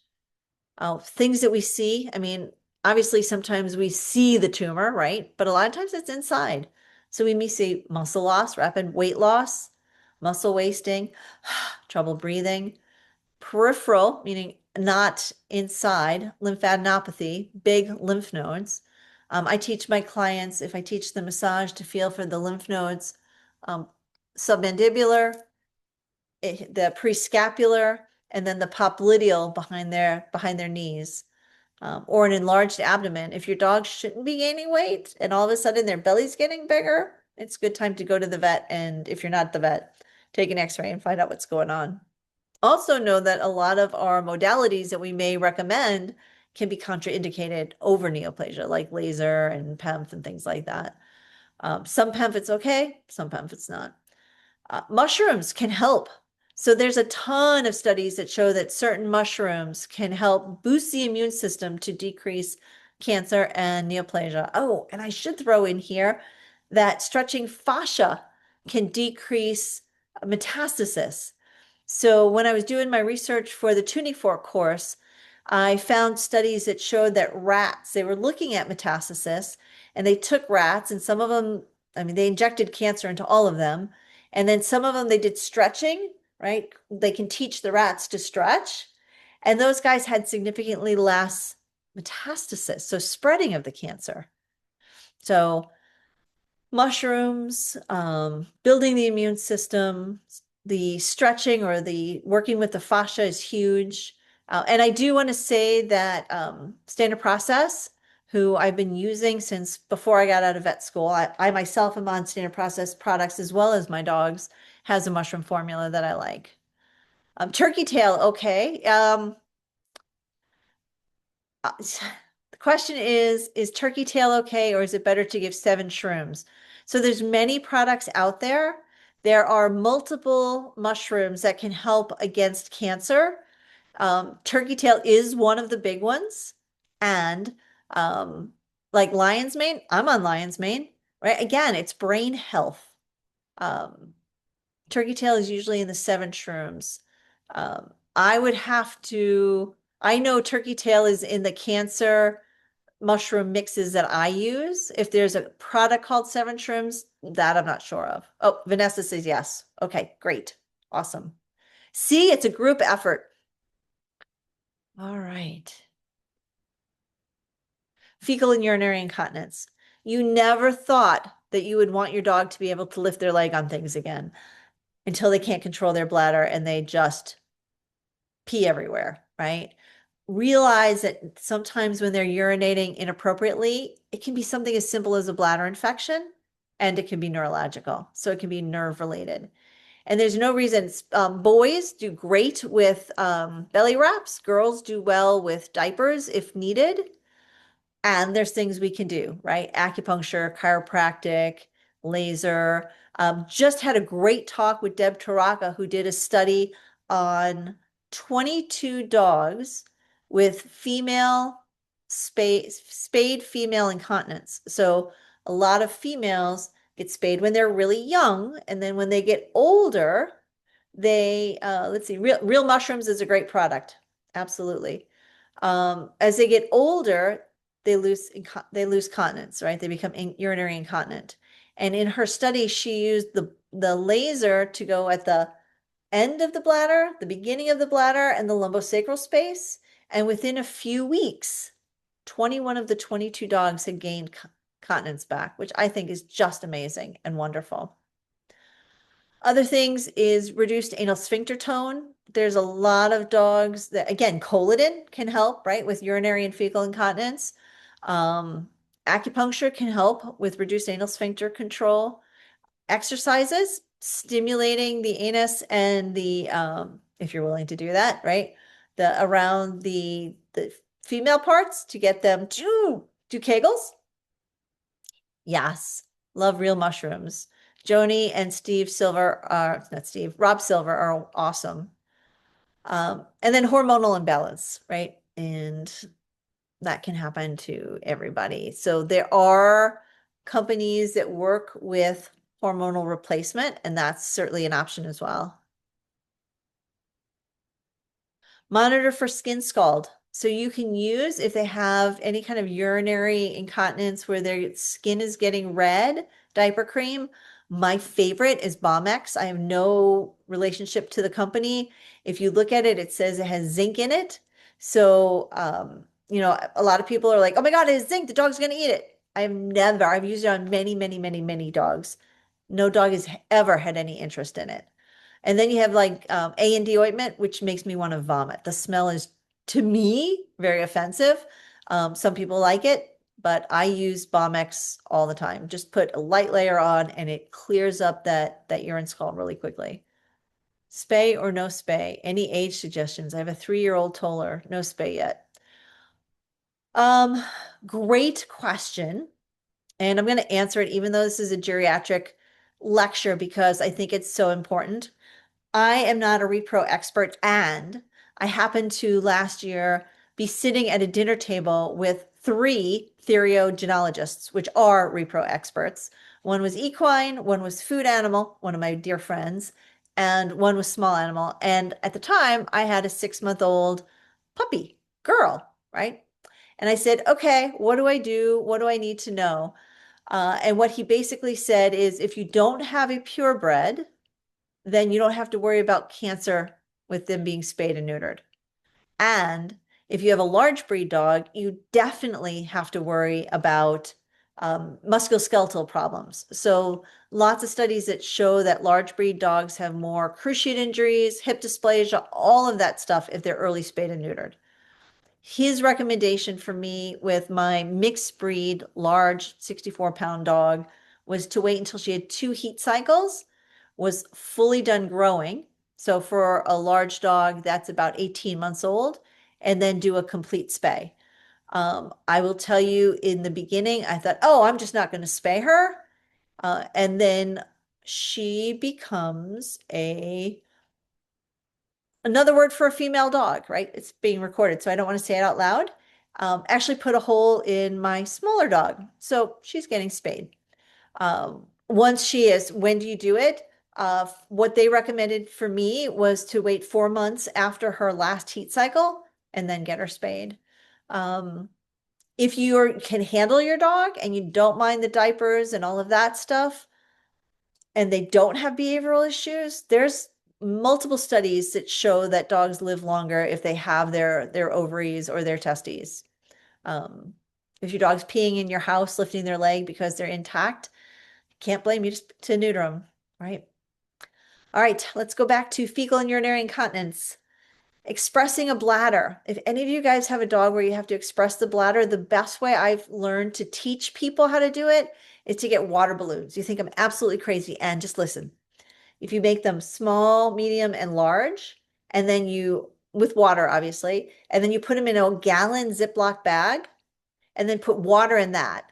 Speaker 1: Things that we see, I mean, obviously sometimes we see the tumor, right? But a lot of times it's inside. So we may see muscle loss, rapid weight loss, muscle wasting, trouble breathing, peripheral, meaning not inside, lymphadenopathy, big lymph nodes. I teach my clients, if I teach the massage, to feel for the lymph nodes, submandibular, the prescapular, and then the popliteal behind their knees, or an enlarged abdomen. If your dog shouldn't be gaining weight and all of a sudden their belly's getting bigger, it's a good time to go to the vet. And if you're not the vet, take an x-ray and find out what's going on. Also know that a lot of our modalities that we may recommend can be contraindicated over neoplasia, like laser and PEMF and things like that. Some PEMF it's okay, some PEMF it's not. Mushrooms can help. So there's a ton of studies that show that certain mushrooms can help boost the immune system to decrease cancer and neoplasia. Oh, and I should throw in here that stretching fascia can decrease metastasis. So when I was doing my research for the tuning fork course, I found studies that showed that rats, they were looking at metastasis and they took rats and some of them, I mean, they injected cancer into all of them. And then some of them they did stretching, right? They can teach the rats to stretch. And those guys had significantly less metastasis, so spreading of the cancer. So mushrooms, building the immune system, the stretching or the working with the fascia is huge. And I do want to say that Standard Process, who I've been using since before I got out of vet school, I myself am on Standard Process products as well as my dogs, has a mushroom formula that I like. Turkey tail, okay. The question is turkey tail okay, or is it better to give 7 shrooms? So there's many products out there. There are multiple mushrooms that can help against cancer. Turkey tail is one of the big ones. And like lion's mane, I'm on lion's mane, right? Again, it's brain health. Um, Turkey tail is usually in the 7 shrooms. I would have to, I know turkey tail is in the cancer mushroom mixes that I use. If there's a product called 7 shrooms, that I'm not sure of. Oh, Vanessa says yes. Okay, great. Awesome. See, it's a group effort. All right. Fecal and urinary incontinence. You never thought that you would want your dog to be able to lift their leg on things again until they can't control their bladder and they just pee everywhere, right? Realize that sometimes when they're urinating inappropriately, it can be something as simple as a bladder infection and it can be neurological. So it can be nerve related. And there's no reason boys do great with belly wraps. Girls do well with diapers if needed. And there's things we can do, right? Acupuncture, chiropractic, laser. Just had a great talk with Deb Taraka, who did a study on 22 dogs with female spayed female incontinence. So a lot of females get spayed when they're really young, and then when they get older, they let's see, real mushrooms is a great product. Absolutely. As they get older, they lose continence, right? They become urinary incontinent. And in her study, she used the laser to go at the end of the bladder, the beginning of the bladder, and the lumbosacral space. And within a few weeks, 21 of the 22 dogs had gained continence back, which I think is just amazing and wonderful. Other things is reduced anal sphincter tone. There's a lot of dogs that, again, Colladin can help, right, with urinary and fecal incontinence. Um, Acupuncture can help with reduced anal sphincter control. Exercises, stimulating the anus and the, if you're willing to do that, right, the around the female parts to get them to do Kegels. Yes, love real mushrooms. Joni and Steve Silver are, not Steve, Rob Silver are awesome. And then hormonal imbalance, right? And that can happen to everybody. So there are companies that work with hormonal replacement, and that's certainly an option as well. Monitor for skin scald. So you can use if they have any kind of urinary incontinence where their skin is getting red, diaper cream. My favorite is Bomex. I have no relationship to the company. If you look at it, it says it has zinc in it. So, a lot of people are like, oh my God, it has zinc. The dog's going to eat it. I've used it on many, many, many, many dogs. No dog has ever had any interest in it. And then you have like A&D ointment, which makes me want to vomit. The smell is, to me, very offensive. Some people like it. but I use Bombex all the time. Just put a light layer on and it clears up that urine scald really quickly. Spay or no spay? Any age suggestions? I have a 3-year-old toddler, no spay yet. Um, Great question. And I'm going to answer it even though this is a geriatric lecture because I think it's so important. I am not a repro expert, and I happened to last year be sitting at a dinner table with 3 theriogenologists, which are repro experts. One was equine, one was food animal, one of my dear friends, and one was small animal. And at the time, I had a 6-month-old puppy girl, right? And I said, okay, what do I do? What do I need to know? And what he basically said is if you don't have a purebred, then you don't have to worry about cancer with them being spayed and neutered. And if you have a large breed dog, you definitely have to worry about musculoskeletal problems. So lots of studies that show that large breed dogs have more cruciate injuries, hip dysplasia, all of that stuff if they're early spayed and neutered. His recommendation for me with my mixed breed, large 64-pound dog was to wait until she had 2 heat cycles, was fully done growing. So for a large dog, that's about 18 months old, and then do a complete spay. I will tell you in the beginning, I thought, oh, I'm just not going to spay her. And then she becomes another word for a female dog, right? It's being recorded, so I don't want to say it out loud. Actually put a hole in my smaller dog. So she's getting spayed. Once she is, when do you do it? What they recommended for me was to wait 4 months after her last heat cycle and then get her spayed. If you can handle your dog and you don't mind the diapers and all of that stuff, and they don't have behavioral issues, there's multiple studies that show that dogs live longer if they have their ovaries or their testes. Um, if your dog's peeing in your house, lifting their leg because they're intact, can't blame you just to neuter them, right? All right, let's go back to fecal and urinary incontinence. Expressing a bladder. If any of you guys have a dog where you have to express the bladder, the best way I've learned to teach people how to do it is to get water balloons. You think I'm absolutely crazy, and just listen. If you make them small, medium, and large, and then you, with water, obviously, and then you put them in a gallon Ziploc bag, and then put water in that,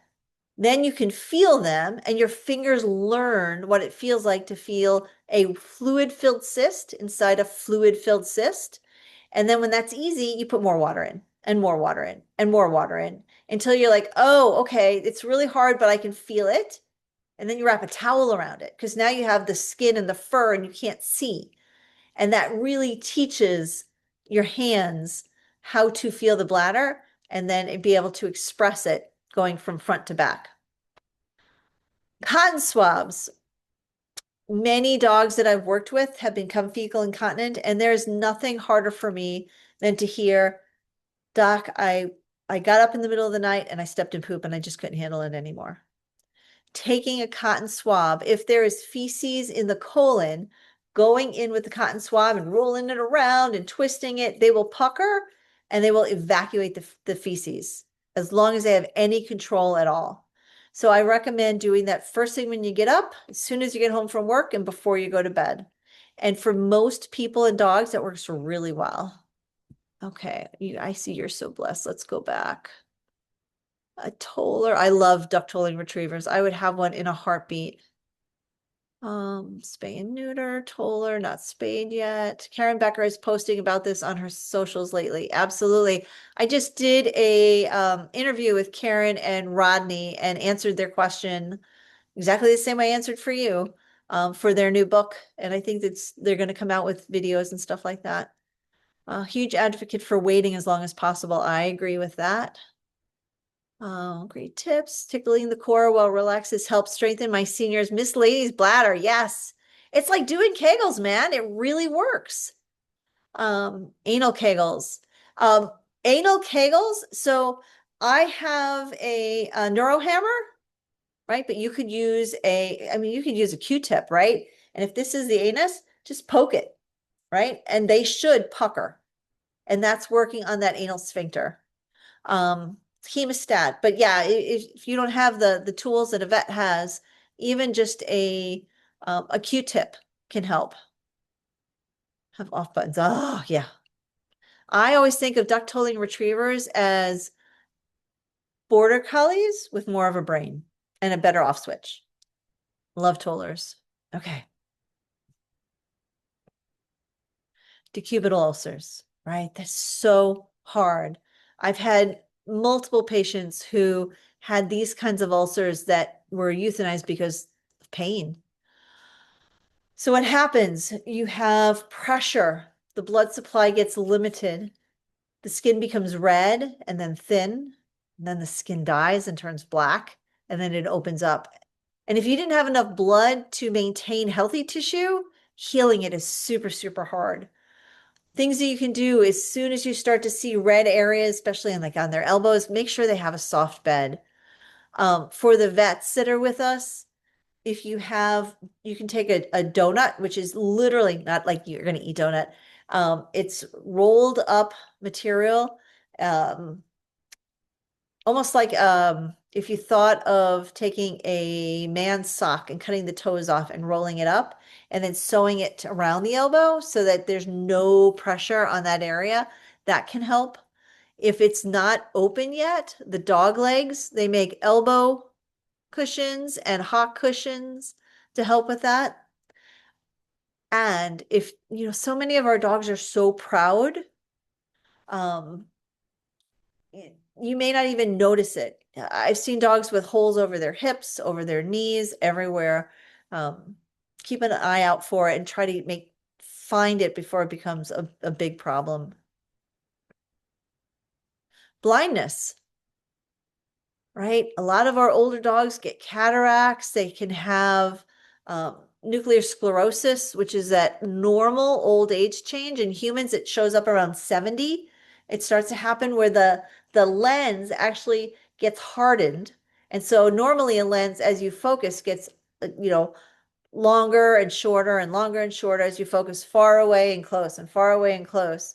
Speaker 1: then you can feel them, and your fingers learn what it feels like to feel a fluid-filled cyst inside a fluid-filled cyst. And then when that's easy, you put more water in, and more water in, and more water in, until you're like, oh, okay, it's really hard, but I can feel it. And then you wrap a towel around it because now you have the skin and the fur and you can't see. And that really teaches your hands how to feel the bladder and then be able to express it going from front to back. Cotton swabs. Many dogs that I've worked with have become fecal incontinent, and there's nothing harder for me than to hear, Doc, I got up in the middle of the night and I stepped in poop and I just couldn't handle it anymore. Taking a cotton swab, if there is feces in the colon, going in with the cotton swab and rolling it around and twisting it, they will pucker and they will evacuate the feces as long as they have any control at all. So I recommend doing that first thing when you get up, as soon as you get home from work and before you go to bed. And for most people and dogs, that works really well. Okay, I see you're so blessed. Let's go back. A toller. I love duck tolling retrievers. I would have one in a heartbeat. Spay and neuter, toller, not spayed yet. Karen Becker is posting about this on her socials lately. Absolutely. I just did a interview with Karen and Rodney and answered their question exactly the same I answered for you for their new book. And I think they're going to come out with videos and stuff like that. A huge advocate for waiting as long as possible. I agree with that. Oh, great tips. Tickling the core while relaxes helps strengthen my senior's Miss Lady's bladder. Yes. It's like doing Kegels, man. It really works. Anal Kegels. Um, Anal Kegels. So I have a NeuroHammer, right? But you could use you could use a Q-tip, right? And if this is the anus, just poke it, right? And they should pucker. And that's working on that anal sphincter. hemostat. But yeah, if you don't have the tools that a vet has, even just a Q-tip can help. Have off buttons. Oh yeah. I always think of duck tolling retrievers as border collies with more of a brain and a better off switch. Love tollers. Okay. Decubital ulcers, right? That's so hard. I've had multiple patients who had these kinds of ulcers that were euthanized because of pain. So what happens? You have pressure. The blood supply gets limited. The skin becomes red and then thin. And then the skin dies and turns black. And then it opens up. And if you didn't have enough blood to maintain healthy tissue, healing it is super, super hard. Things that you can do as soon as you start to see red areas, especially on their elbows, make sure they have a soft bed. For the vets that are with us, if you have, you can take a donut, which is literally not like you're going to eat donut. It's rolled up material, um, almost like if you thought of taking a man's sock and cutting the toes off and rolling it up and then sewing it around the elbow so that there's no pressure on that area, that can help. If it's not open yet, the dog legs, they make elbow cushions and hot cushions to help with that. And if, so many of our dogs are so proud, um, you may not even notice it. I've seen dogs with holes over their hips, over their knees, everywhere. Um, Keep an eye out for it and try to find it before it becomes a big problem. Blindness, right? A lot of our older dogs get cataracts. They can have nuclear sclerosis, which is that normal old age change. In humans, it shows up around 70. It starts to happen where the lens actually gets hardened. And so normally a lens, as you focus, gets, longer and shorter and longer and shorter as you focus far away and close and far away and close.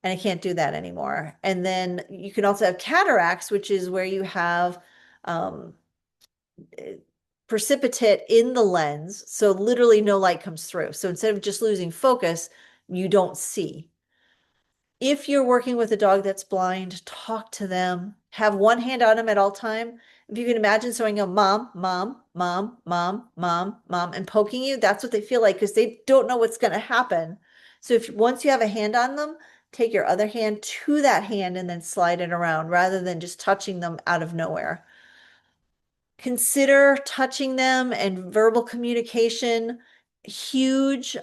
Speaker 1: And I can't do that anymore. And then you can also have cataracts, which is where you have um, precipitate in the lens. So literally no light comes through. So instead of just losing focus, you don't see. If you're working with a dog that's blind, talk to them. Have one hand on them at all time. If you can imagine someone going, mom, mom, mom, mom, mom, mom, and poking you, that's what they feel like because they don't know what's going to happen. So if once you have a hand on them, take your other hand to that hand and then slide it around rather than just touching them out of nowhere. Consider touching them and verbal communication. Huge.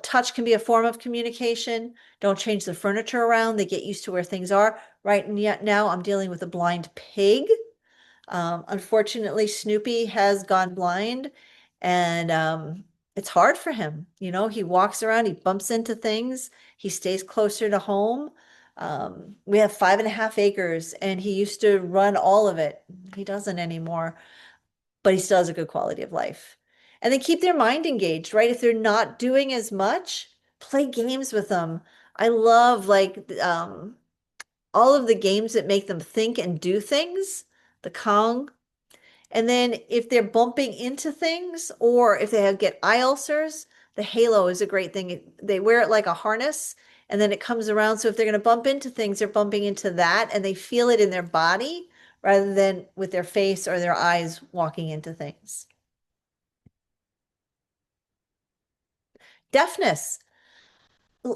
Speaker 1: Touch can be a form of communication. Don't change the furniture around. They get used to where things are. Right now, I'm dealing with a blind pig. Unfortunately, Snoopy has gone blind, and it's hard for him. He walks around, he bumps into things, he stays closer to home. We have 5.5 acres, and he used to run all of it. He doesn't anymore, but he still has a good quality of life. And then keep their mind engaged, right? If they're not doing as much, play games with them. I love all of the games that make them think and do things, the Kong. And then if they're bumping into things or if get eye ulcers, the halo is a great thing. They wear it like a harness and then it comes around. So if they're going to bump into things, they're bumping into that and they feel it in their body rather than with their face or their eyes walking into things. Deafness.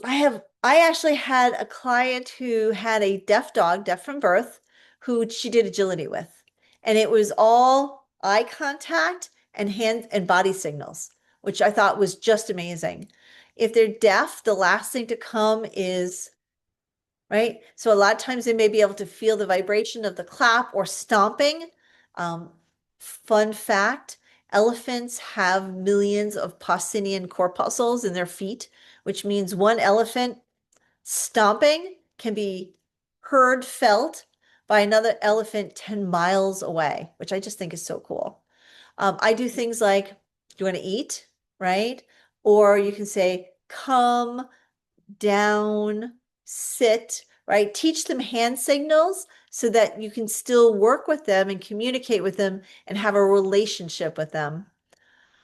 Speaker 1: I actually had a client who had a deaf dog, deaf from birth, who she did agility with. And it was all eye contact and hand and body signals, which I thought was just amazing. If they're deaf, the last thing to come is, right? So a lot of times they may be able to feel the vibration of the clap or stomping. Fun fact, elephants have millions of Pacinian corpuscles in their feet, which means one elephant stomping can be heard, felt by another elephant 10 miles away, which I just think is so cool. I do things like, do you want to eat? Right? Or you can say, come down, sit, right? Teach them hand signals so that you can still work with them and communicate with them and have a relationship with them.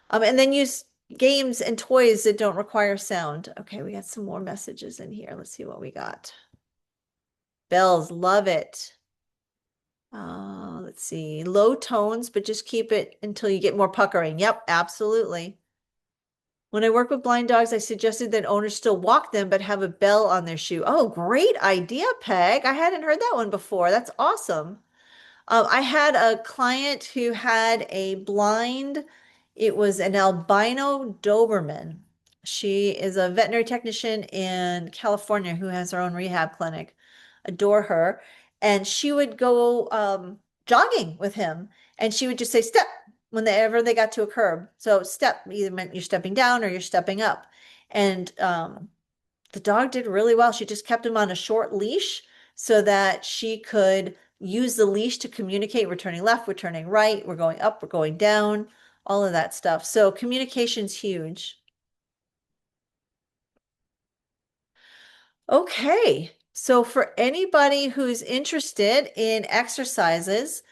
Speaker 1: And then use games and toys that don't require sound. Okay, we got some more messages in here. Let's see what we got. Bells, love it. Let's see. Low tones, but just keep it until you get more puckering. Yep, absolutely. When I work with blind dogs, I suggested that owners still walk them, but have a bell on their shoe. Oh, great idea, Peg. I hadn't heard that one before. That's awesome. I had a client who had a blind, it was an albino Doberman. She is a veterinary technician in California who has her own rehab clinic. Adore her. And she would go jogging with him, and she would just say, step, whenever they got to a curb. So step either meant you're stepping down or you're stepping up. And the dog did really well. She just kept him on a short leash so that she could use the leash to communicate. We're turning left, we're turning right, we're going up, we're going down, all of that stuff. So communication's huge. Okay, so for anybody who's interested in exercises,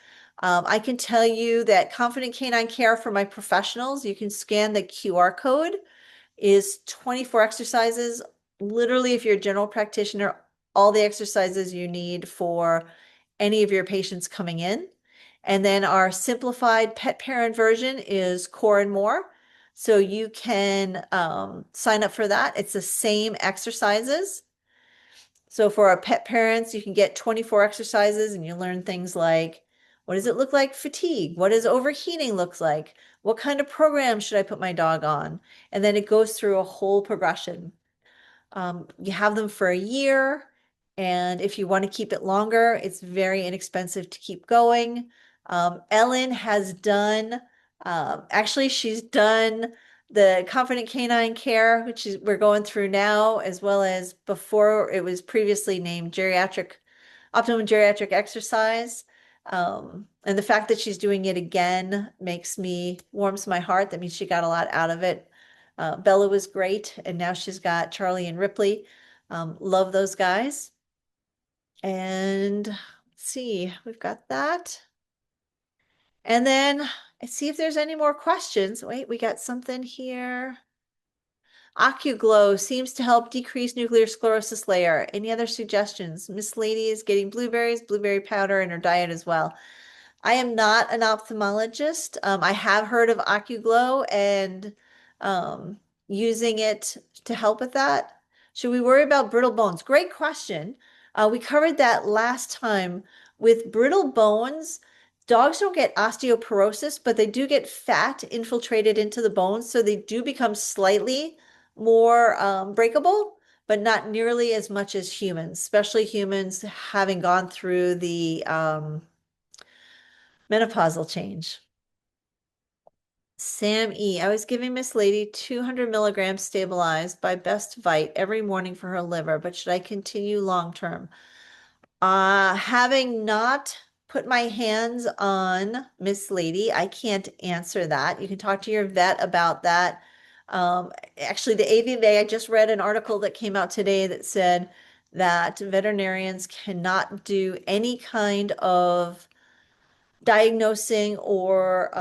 Speaker 1: I can tell you that Confident Canine Care for my professionals, you can scan the QR code, is 24 exercises. Literally, if you're a general practitioner, all the exercises you need for any of your patients coming in. And then our simplified pet parent version is Core and More. So you can sign up for that. It's the same exercises. So for our pet parents, you can get 24 exercises and you learn things like, what does it look like fatigue? What does overheating look like? What kind of program should I put my dog on? And then it goes through a whole progression. You have them for a year, and if you want to keep it longer, it's very inexpensive to keep going. Ellen has done, actually, she's done the Confident Canine Care, which is we're going through now, as well as before it was previously named Geriatric, Optimum Geriatric Exercise. And the fact that she's doing it again warms my heart. That means she got a lot out of it. Bella was great, and now she's got Charlie and Ripley. Love those guys. And let's see, we've got that. And then let's see if there's any more questions. Wait, we got something here. OcuGlow seems to help decrease nuclear sclerosis layer. Any other suggestions? Miss Lady is getting blueberries, blueberry powder in her diet as well. I am not an ophthalmologist. I have heard of OcuGlow and um, using it to help with that. Should we worry about brittle bones? Great question. We covered that last time. With brittle bones, dogs don't get osteoporosis, but they do get fat infiltrated into the bones, so they do become slightly more breakable, but not nearly as much as humans, especially humans having gone through the menopausal change. Sam E. I was giving Miss Lady 200 milligrams stabilized by Best Vite every morning for her liver, but should I continue long term? Having not put my hands on Miss Lady, I can't answer that. You can talk to your vet about that. Actually, the AVMA, I just read an article that came out today that said that veterinarians cannot do any kind of diagnosing or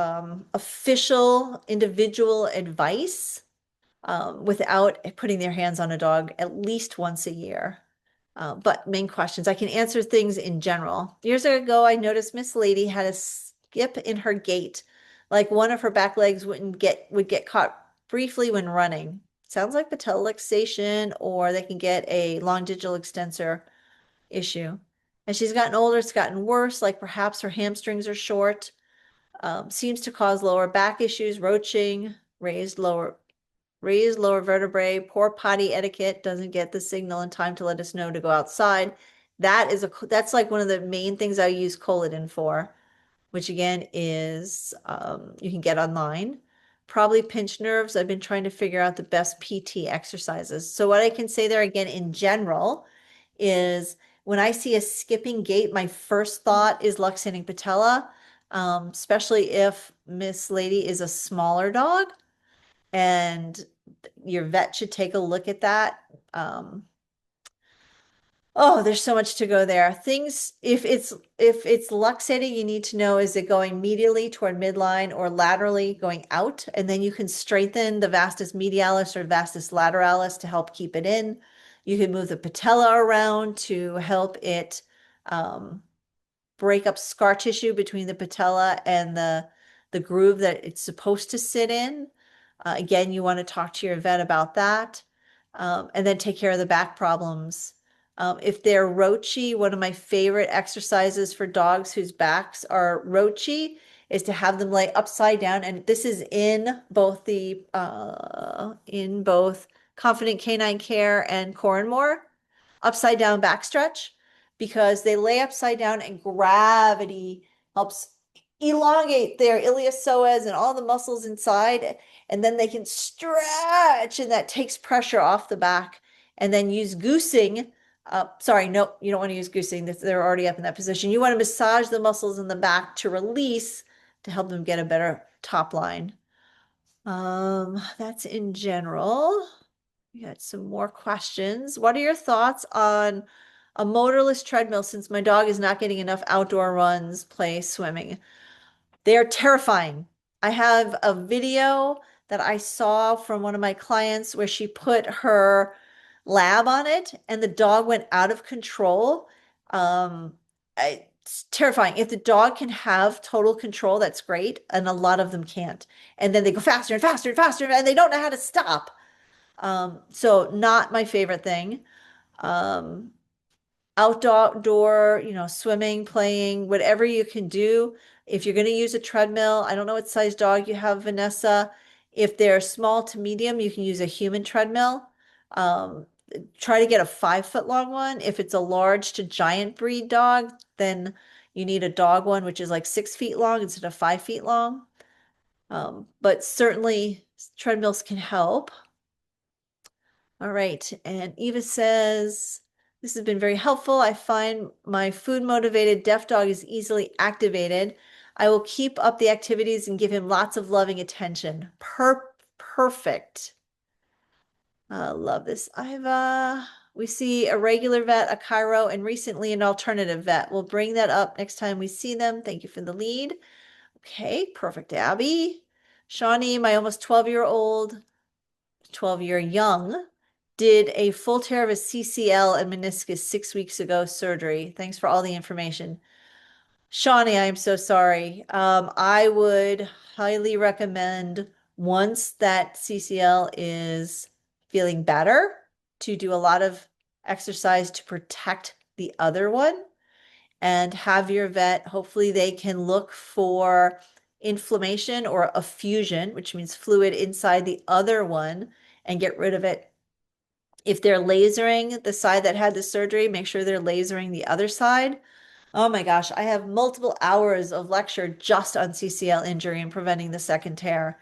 Speaker 1: official individual advice without putting their hands on a dog at least once a year. But main questions, I can answer things in general. Years ago, I noticed Miss Lady had a skip in her gait, like one of her back legs would get caught briefly when running. Sounds like patellixation, or they can get a long digital extensor issue. As she's gotten older, it's gotten worse, like perhaps her hamstrings are short. Seems to cause lower back issues, roaching, raised lower vertebrae, poor potty etiquette, doesn't get the signal in time to let us know to go outside. That's like one of the main things I use Collidin for, which again is you can get online. Probably pinched nerves. I've been trying to figure out the best PT exercises. So what I can say there again in general is when I see a skipping gait, my first thought is luxating patella, especially if Miss Lady is a smaller dog, and your vet should take a look at that. Oh, there's so much to go there. Things, if it's luxating, you need to know, is it going medially toward midline or laterally going out? And then you can strengthen the vastus medialis or vastus lateralis to help keep it in. You can move the patella around to help it um, break up scar tissue between the patella and the groove that it's supposed to sit in. Again, you want to talk to your vet about that, and then take care of the back problems. If they're roachy, one of my favorite exercises for dogs whose backs are roachy is to have them lay upside down, and this is in both Confident Canine Care and Core and More, upside down back stretch, because they lay upside down and gravity helps elongate their iliopsoas and all the muscles inside, and then they can stretch, and that takes pressure off the back. And then use goosing. Sorry, no, you don't want to use goosing. They're already up in that position. You want to massage the muscles in the back to release to help them get a better top line. That's in general. We got some more questions. What are your thoughts on a motorless treadmill since my dog is not getting enough outdoor runs, play, swimming? They are terrifying. I have a video that I saw from one of my clients where she put her lab on it and the dog went out of control. Um, it's terrifying. If the dog can have total control, that's great. And a lot of them can't. And then they go faster and faster and faster and they don't know how to stop. So not my favorite thing. Um, Outdoor, swimming, playing, whatever you can do. If you're going to use a treadmill, I don't know what size dog you have, Vanessa. If they're small to medium, you can use a human treadmill. Um, Try to get a 5 foot long one. If it's a large to giant breed dog, then you need a dog one, which is like 6 feet long instead of 5 feet long. But certainly treadmills can help. All right. And Eva says, this has been very helpful. I find my food motivated deaf dog is easily activated. I will keep up the activities and give him lots of loving attention. Perfect. Love this. We see a regular vet, a chiro, and recently an alternative vet. We'll bring that up next time we see them. Thank you for the lead. Okay, perfect, Abby. Shawnee, my almost 12-year-old 12-year young, did a full tear of his CCL and meniscus 6 weeks ago surgery. Thanks for all the information. Shawnee, I am so sorry. I would highly recommend, once that CCL is feeling better, to do a lot of exercise to protect the other one and have your vet, hopefully they can look for inflammation or a fusion, which means fluid inside the other one, and get rid of it. If they're lasering the side that had the surgery, make sure they're lasering the other side. Oh my gosh, I have multiple hours of lecture just on CCL injury and preventing the second tear.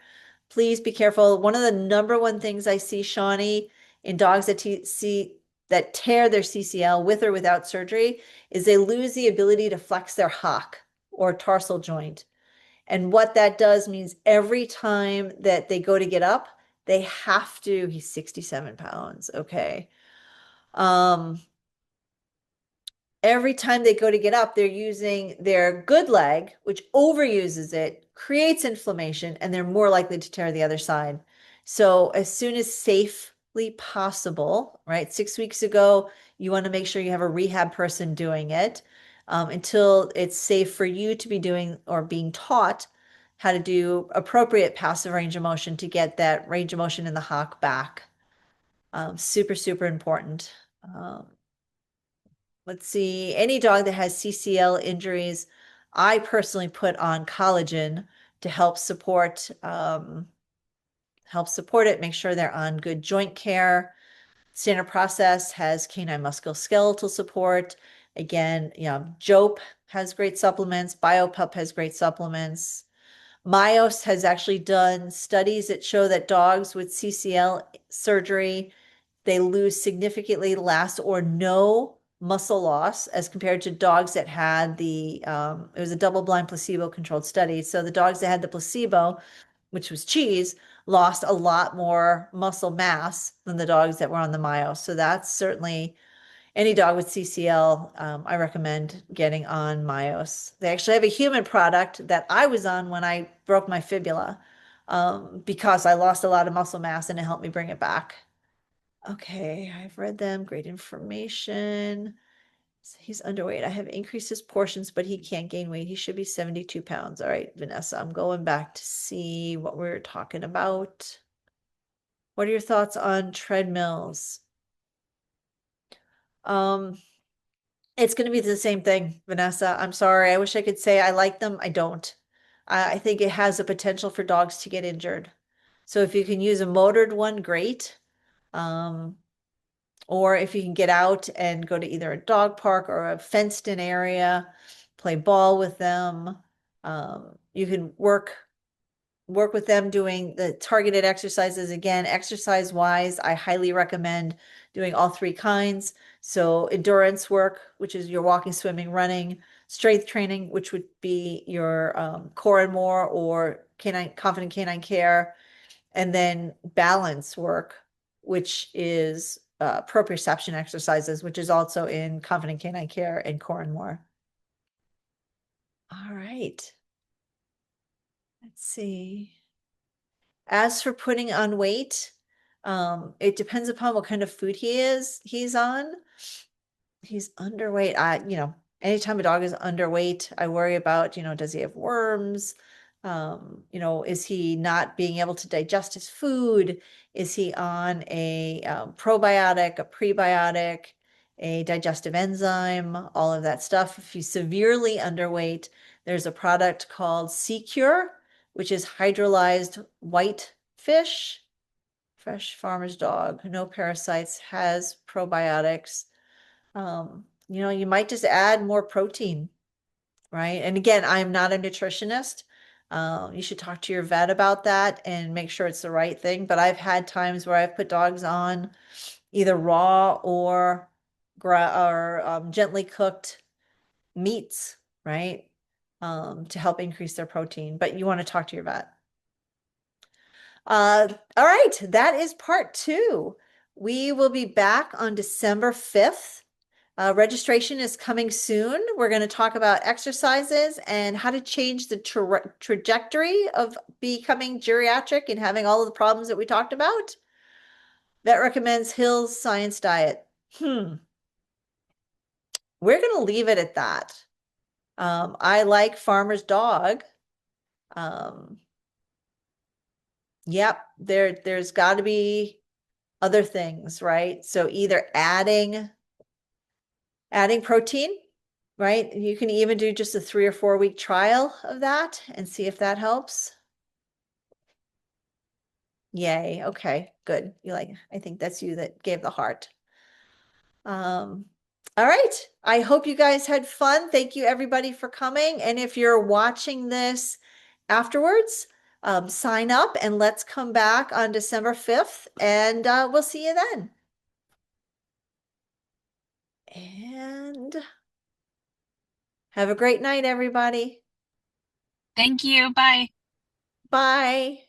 Speaker 1: Please be careful. One of the number one things I see, Shawnee, in dogs that tear their CCL with or without surgery is they lose the ability to flex their hock or tarsal joint. And what that does means every time that they go to get up, they have to, he's 67 pounds, okay. Um, every time they go to get up, they're using their good leg, which overuses it, creates inflammation, and they're more likely to tear the other side. So as soon as safely possible, right? 6 weeks ago, you want to make sure you have a rehab person doing it, until it's safe for you to be doing or being taught how to do appropriate passive range of motion to get that range of motion in the hock back. Super, super important. Let's see, any dog that has CCL injuries, I personally put on collagen to help support it, make sure they're on good joint care. Standard Process has canine musculoskeletal support. Again, Jope has great supplements. BioPup has great supplements. Myos has actually done studies that show that dogs with CCL surgery, they lose significantly less or no muscle loss as compared to dogs that had it was a double-blind placebo-controlled study. So the dogs that had the placebo, which was cheese, lost a lot more muscle mass than the dogs that were on the Myos. So that's certainly any dog with CCL, I recommend getting on Myos. They actually have a human product that I was on when I broke my fibula, because I lost a lot of muscle mass and it helped me bring it back. Okay, I've read them. Great information. He's underweight. I have increased his portions, but he can't gain weight. He should be 72 pounds. All right, Vanessa, I'm going back to see what we're talking about. What are your thoughts on treadmills? Um, it's going to be the same thing, Vanessa. I'm sorry. I wish I could say I like them. I don't. I think it has the potential for dogs to get injured. So if you can use a motored one, great. Um, or if you can get out and go to either a dog park or a fenced in area, play ball with them. You can work with them doing the targeted exercises. Again, exercise wise, I highly recommend doing all three kinds. So endurance work, which is your walking, swimming, running, strength training, which would be your core and more or canine confident canine care, and then balance work, which is proprioception exercises, which is also in confident canine care and core and more. All right. Let's see. As for putting on weight, it depends upon what kind of food he's on. He's underweight. Anytime a dog is underweight, I worry about, does he have worms? Is he not being able to digest his food? Is he on a probiotic, a prebiotic, a digestive enzyme, all of that stuff? If he's severely underweight, there's a product called Secure, which is hydrolyzed white fish, fresh farmer's dog, no parasites, has probiotics. You might just add more protein, right? And again, I'm not a nutritionist. You should talk to your vet about that and make sure it's the right thing. But I've had times where I've put dogs on either raw or gently cooked meats, right? To help increase their protein. But you want to talk to your vet. All right, that is part two. We will be back on December 5th. Registration is coming soon. We're going to talk about exercises and how to change the trajectory of becoming geriatric and having all of the problems that we talked about. Vet recommends Hill's Science Diet. We're going to leave it at that. I like Farmer's Dog. Um, yep, there's got to be other things, right? So either adding protein, right? You can even do just a 3 or 4 week trial of that and see if that helps. Yay. Okay, good. I think that's you that gave the heart. All right. I hope you guys had fun. Thank you everybody for coming. And if you're watching this afterwards, sign up and let's come back on December 5th and we'll see you then. And have a great night, everybody.
Speaker 3: Thank you. Bye.
Speaker 1: Bye.